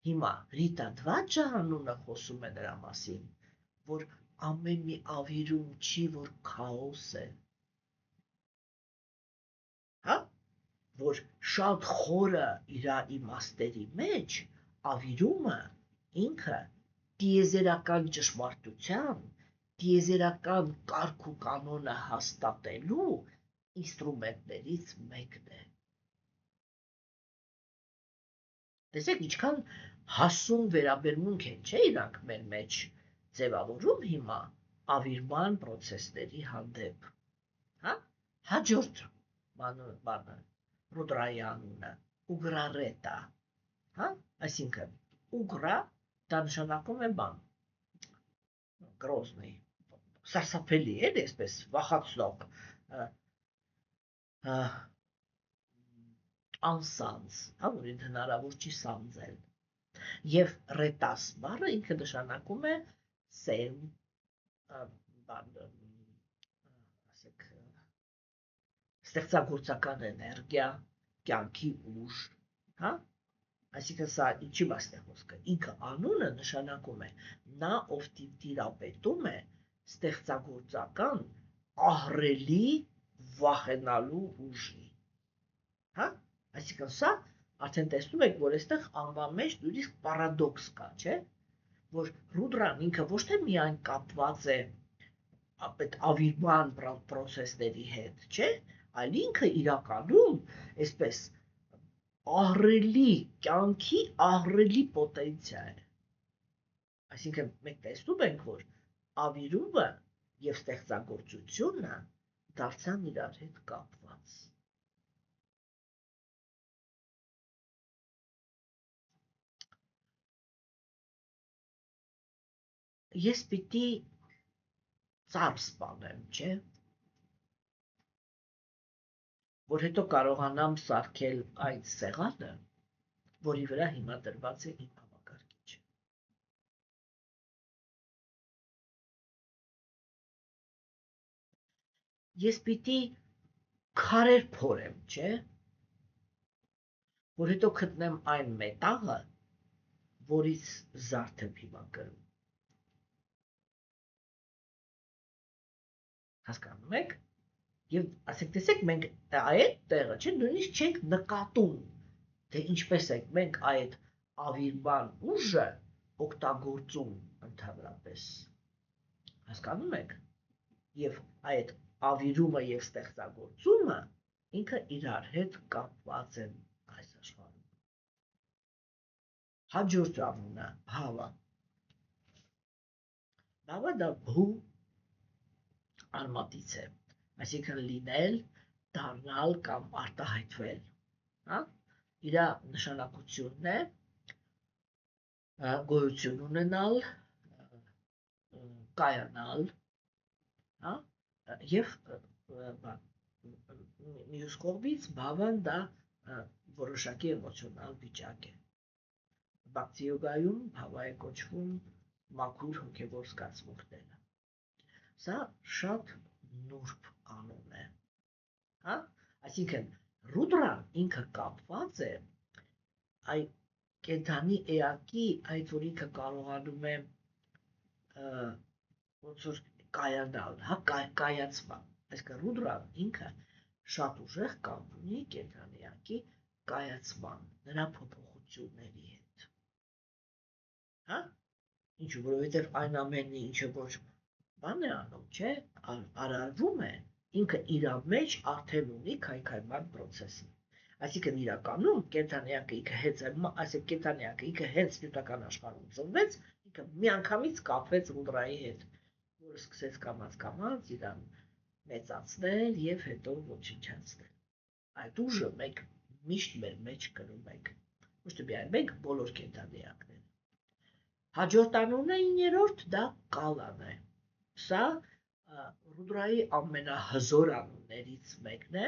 Հիմա Ռիտա Դվաճը անունը խոսում է նրա մասին, որ ամեն մի ավիրում չի, որ քաոս է, հա? Որ շատ խորը իր իմաստերի մեջ ավիրումը ինքը տիեզերական ճշմարտության, տիեզերական կարգ ու կանոնը հաստատելու ինստրումենտներից մեկն է։ Տեսեք, ինչքան հասուն վերաբերմունք են, չէ՞ իրանք մեր մեջ ձևավորում հիմա ավիրման պրոցեսների հանդեպ, հա? Հաջորդ բանը, Ռուդրայի անունը, Ուգրարետա, հա? Այսինքն, ուգրա դա նշանակում է բան, գրոզնի, սարսափելի է, այսպես վախացնող, անսանձ, հա, որին հնարավոր չի սանձել։ Եվ ռետաս բառը ինքը նշանակում է սերմ, ասեք, ստեղծագործական էներգիա, կյանքի ուժ, հա? Այսինքն սա ինչի մասն է խոսքը։ Ինքը անունը նշանակում է նա, ով տիրապետում է ստեղծագործական ահռելի վախենալու ուժի, հա? Այսինքն սա արդեն տեսնում եք, որ այստեղ անվան մեջ նույնիսկ պարադոքս կա, չէ՞, որ Ռուդրան ինքը ոչ թե միայն կապված է այդ ավիրման պրոցեսների հետ, չէ՞, այլ ինքը իրականում այսպես ահռելի կյանքի ահռելի պոտենցիա է։ Այսինքն մենք տեսնում ենք, որ ավիրումը եւ ստեղծագործությունը դարձան իրար հետ կապված։ Ես պիտի ծառ սպանեմ, չէ՞, որ հետո կարողանամ սարքել այդ սեղանը, որի վրա հիմա դրված է իմ համակարգիչը։ Ես պիտի քարեր փորեմ, չէ՞, որ հետո գտնեմ այն մետաղը, որից զարդ եմ հիմա կրում։ Հասկանում եք։ Եվ ասեք, տեսեք, մենք այդ տեղը, չէ, նույնիսկ չենք նկատում, թե ինչպես ենք մենք այդ ավիրման ուժը օգտագործում ընդհանրապես։ Հասկանում եք։ Եվ այդ ավիրումը եւ ստեղծագործումը ինքը իրար հետ կապված են այս աշխարհում։ Հաջորդ անունը Բհավա։ Բհավա դա բհու արմատից է, այսինքն լինել, դառնալ կամ արտահայտվել, հա? Իր նշանակությունն է գոյություն ունենալ, կայանալ, հա? Եվ մյուս կողմից բավան դա որոշակի էմոցիոնալ վիճակ է։ Բhakti յոգայում բhava է կոչվում մաքուր հոգևոր զգացմունքները։ Սա շատ նուրբ անուն է, հա? Այսինքն Ռուդրան ինքը կապված է այդ կենդանի էակի, այդ որ ինքը կարողանում է ոնց որ կայանալ, հա, կայացման։ Այսինքն Ռուդրան ինքը շատ ուժեղ կապ ունի կենդանի էակի կայացման, նրա փոփոխությունների հետ, հա? Ինչու, որովհետև այն ամենը, ինչը որ բան է անում, չէ, արարվում է, ինքը իր մեջ արդեն ունի քայքայման պրոցեսը։ Այսինքն իրականում կենդանիակը ինքը հենց այսինքն կենդանիակը ինքը հենց նյութական աշխարհում ծնվեց, ինքը միանգամից կապվեց Ռուդրայի հետ, որը սկսեց կամաց իրան մեծացնել եւ հետո ոչնչացնել։ Այդ ուժը մենք միշտ մեր մեջ կրում ենք, ոչ թե միայն մենք, բոլոր կենդանիակները։ Հաջորդ անունը 9-րդ դա Կալան է։ Սա Ռուդրայի ամենահզոր անուններից մեկն է,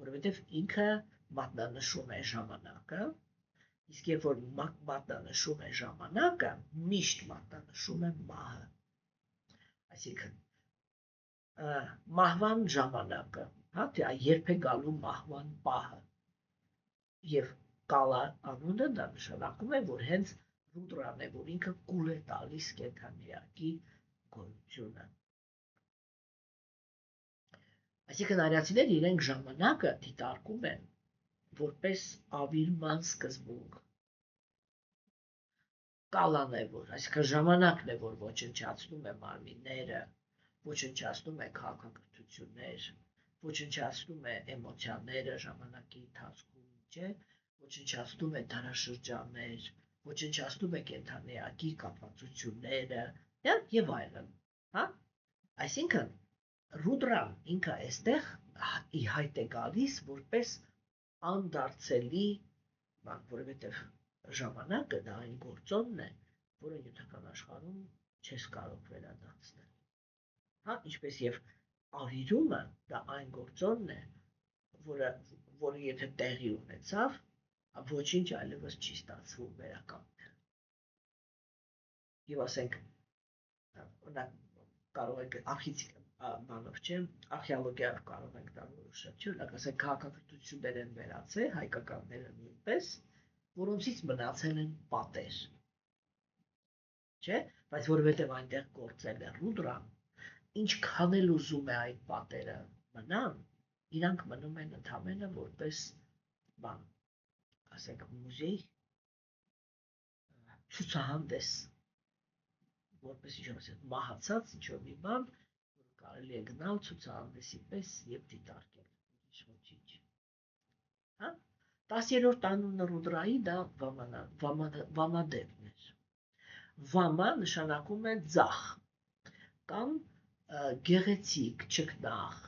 որովհետև ինքը մատնանշում է ժամանակը, իսկ երբ որ մատնանշում է ժամանակը, միշտ մատնանշում է մահը։ Այսինքն մահվան ժամանակը, հա, թե երբ է գալու մահվան պահը։ Եվ կալա անունը դա նշանակում է, որ հենց Ռուդրան է, որ ինքը կուլ է տալիս կենդանիակի գոյությունը։ Այսինքն արիացիները իրենք ժամանակը դիտարկում են որպես ավիրման սկզբունք։ Կալան է, որ, այսինքն ժամանակն է, որ ոչնչացնում է մարմինները, ոչնչացնում է քաղաքակրթություններ, ոչնչացնում է էմոցիաները ժամանակի ընթացքում, չէ, ոչնչացնում է դարաշրջաններ, ոչնչացնում է կենդանիակի կապվածությունները, եւ այլն, հա? Այսինքն Ռուդրան ինքը այստեղ ի հայտ է գալիս որպես անդարձելի բան, որովհետև ժամանակը դա այն գործոնն է, որը նյութական աշխարհում չես կարող վերադարձնել։ Հա, ինչպես եւ ավիրումը դա այն գործոնն է, որը եթե տեղի ունեցավ, ոչինչ այլևս չի ստացվում վերականգնել։ Եվ ասենք, օրինակ կարող եք բանով չէ, արխեոլոգիայով կարող ենք դա որոշել, չէ, օրինակ ասենք քաղաքակրթություններ են վերացել, հայկականները նույնպես, որոնցից մնացել են պատեր, չէ, բայց որովհետև այնտեղ գործել է Ռուդրան, ինչքան էլ ուզում է այդ պատերը մնան, իրանք մնում են ընդհանրապես որպես բան, ասենք մուզեյ, ցուցահանդես, որպես ինչ-որ մահացած ինչ-որ մի բան, կարելի է գնալ ցուցահանդեսի պես եւ դիտարկել ինչ ոչինչ։ Հա? 10-րդ անունը Ռուդրայի դա Վամադևն էր։ Վամա նշանակում է ձախ կամ գեղեցիկ, ճգնաղ,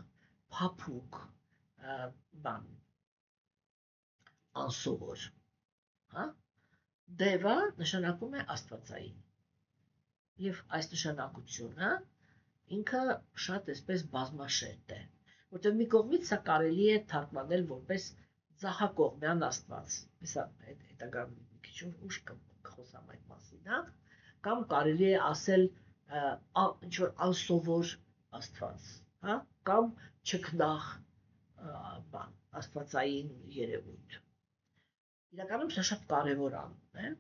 փափուկ, բան, անսովոր, հա? Դևա նշանակում է աստվածային։ Եվ այս նշանակությունը ինքը շատ այսպես բազմաշերտ է, որտեղ մի կողմից սա կարելի է թարգմանել որպես ձախակողմյան աստված, հեսա հետագա մի քիչ ուշ կխոսամ այդ մասին, հա, կամ կարելի է ասել ինչ-որ անսովոր աստված, հա, կամ ճգնաղ բան, աստվածային երևույթ։ Իրականում սա շատ կարևոր անուն է,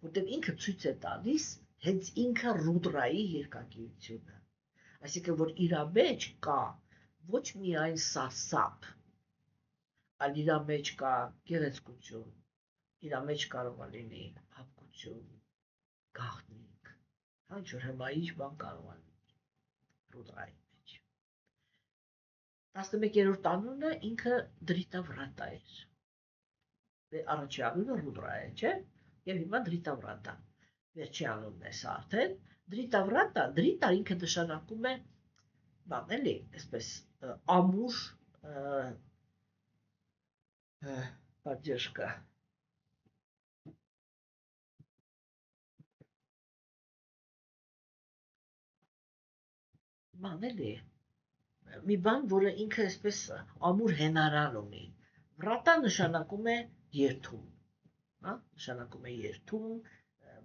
որտեղ ինքը ցույց է տալիս հենց ինքը Ռուդրայի երկակիությունը։ Այսինքն, որ իրա մեջ կա ոչ միայն սարսափ, այլ իրա մեջ կա գեղեցկություն, իրա մեջ կարող է լինի հապկություն, գաղտնիք, հա, ինչ-որ հմայիչ բան կարող է լինի Ռուդրայի մեջ։ 11-րդ անունը ինքը Դրիտավրատա էր։ Առաջի անունը Ռուդրա է, չէ՞, եւ հիմա Դրիտավրատա։ Վերջի անունն է սա արդեն։ Դրիտավրատա, դրիտա ինքը նշանակում է բան էլի, այսպես ամուր պատժկա։ Բան էլի, մի բան, որը ինքը այսպես ամուր հենարան ունի։ Վրատա նշանակում է երթում, հա, նշանակում է երթում,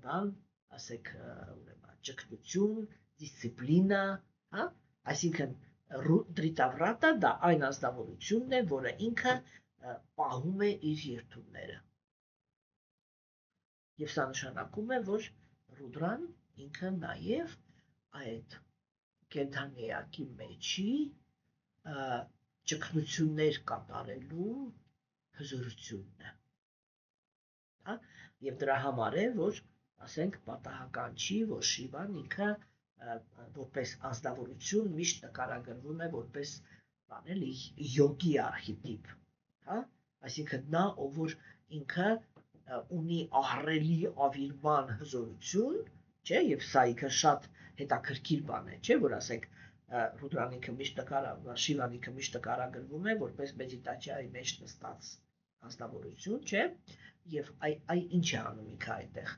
բան, ասեք, ուրեմն ճգնություն, դիսցիպլինա, հա, այսինքն Դրիտավրատա դա այն ազնվորությունն է, որը ինքը պահում է իր երթումները։ Եվ սա նշանակում է, որ Ռուդրան ինքը նաև այդ կենդանիակի մեջի ճգնություններ կատարելու հզորությունն է։ Հա, եւ դրա համար է, որ ասենք պատահական չի, որ Շիվան ինքը որպես ազնվորություն միշտ նկարագրվում է որպես բան էլի յոգի արխետիպ, հա, այսինքն նա, ով որ ինքը ունի ահռելի ավիրման հզորություն, չէ, եւ սա ինքը շատ հետաքրքիր բան է, չէ, որ ասենք Ռուդրան ինքը միշտ Շիվան ինքը միշտ նկարագրվում է որպես մեդիտացիայի մեջ նստած ազնվորություն, չէ, եւ այ ինչ է անում ինքը այդտեղ,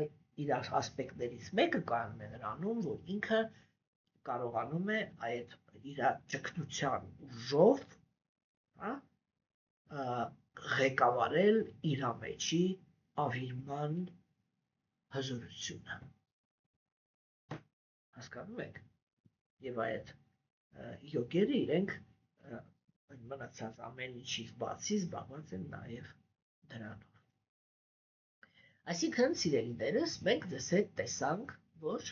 այ իր ասպեկտներից մեկը կայանում է նրանում, որ ինքը կարողանում է այդ իր ճգնության ուժով, հա, ղեկավարել իր մեջի ավիրման հզորությունը։ Հասկանում եք։ Եվ այդ յոգերը իրենք այն մնացած ամեն ինչից բացի զբաղված են նաև դրանով։ Այսինքն, սիրելիներս, մենք ձեզ հետ տեսանք, որ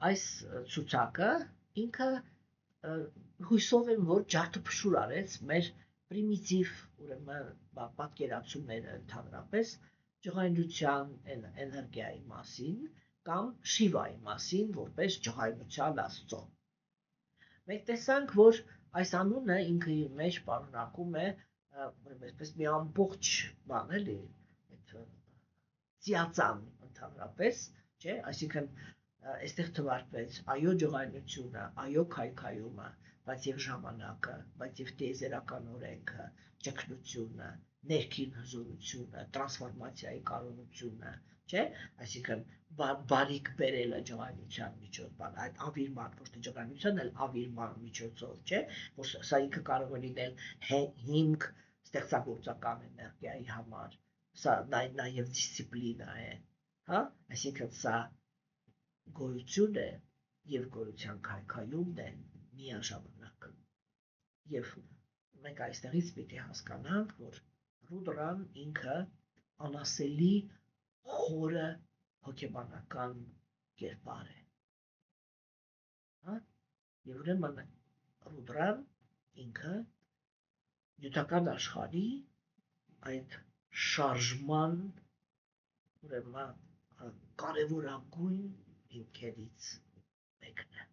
այս ցուցակը ինքը հույսով եմ, որ ջարդփշուր արեց մեր պրիմիտիվ, ուրեմն պատկերացումները ընդհանրապես ջղայնության էներգիայի մասին կամ Շիվայի մասին, որպես ջղայնության աստծո։ Մենք տեսանք, որ այս անունը ինքը իր մեջ պարունակում է այսպես մի ամբողջ բան էլի, ծիածան ընդհանրապես, չէ, այսինքն այստեղ թվարկվեց այո ջղայնությունը, այո քայքայումը, բայց եւ ժամանակը, բայց եւ տիեզերական օրենքը, ճգնությունը, ներքին հզորությունը, տրանսֆորմացիայի կարողությունը, չէ, այսինքն բարիք բերելը ջղայնության միջոցով, այդ ավիրման, ոչ թե ջղայնության, այլ ավիրման միջոցով, չէ, որ սա ինքը կարող է լինել հիմք ստեղծագործական էներգիայի համար, սա նաև դիսցիպլինա է, հա, այսինքն սա գոյություն է եւ գոյության քայքայումն է միաժամանակ։ Եվ մենք այստեղից պիտի հասկանանք, որ Ռուդրան ինքը անասելի խորը հոգեբանական կերպար է, հա, եւ ուրեմն Ռուդրան ինքը նյութական աշխարհի այդ շարժման ուրեմն կարևորագույն հիմքերից մեկն է։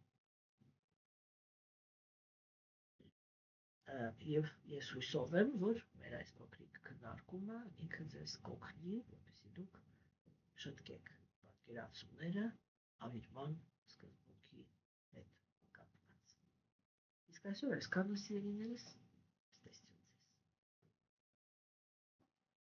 Եվ ես հույսով եմ, որ մեր այս փոքրիկ քննարկումը ինքը ձեզ կօգնի, որպեսզի դուք շտկեք պատկերացումները ավիրման սկզբունքի հետ կապված։ Իսկ այսօր այսքանը, սիրելիներս,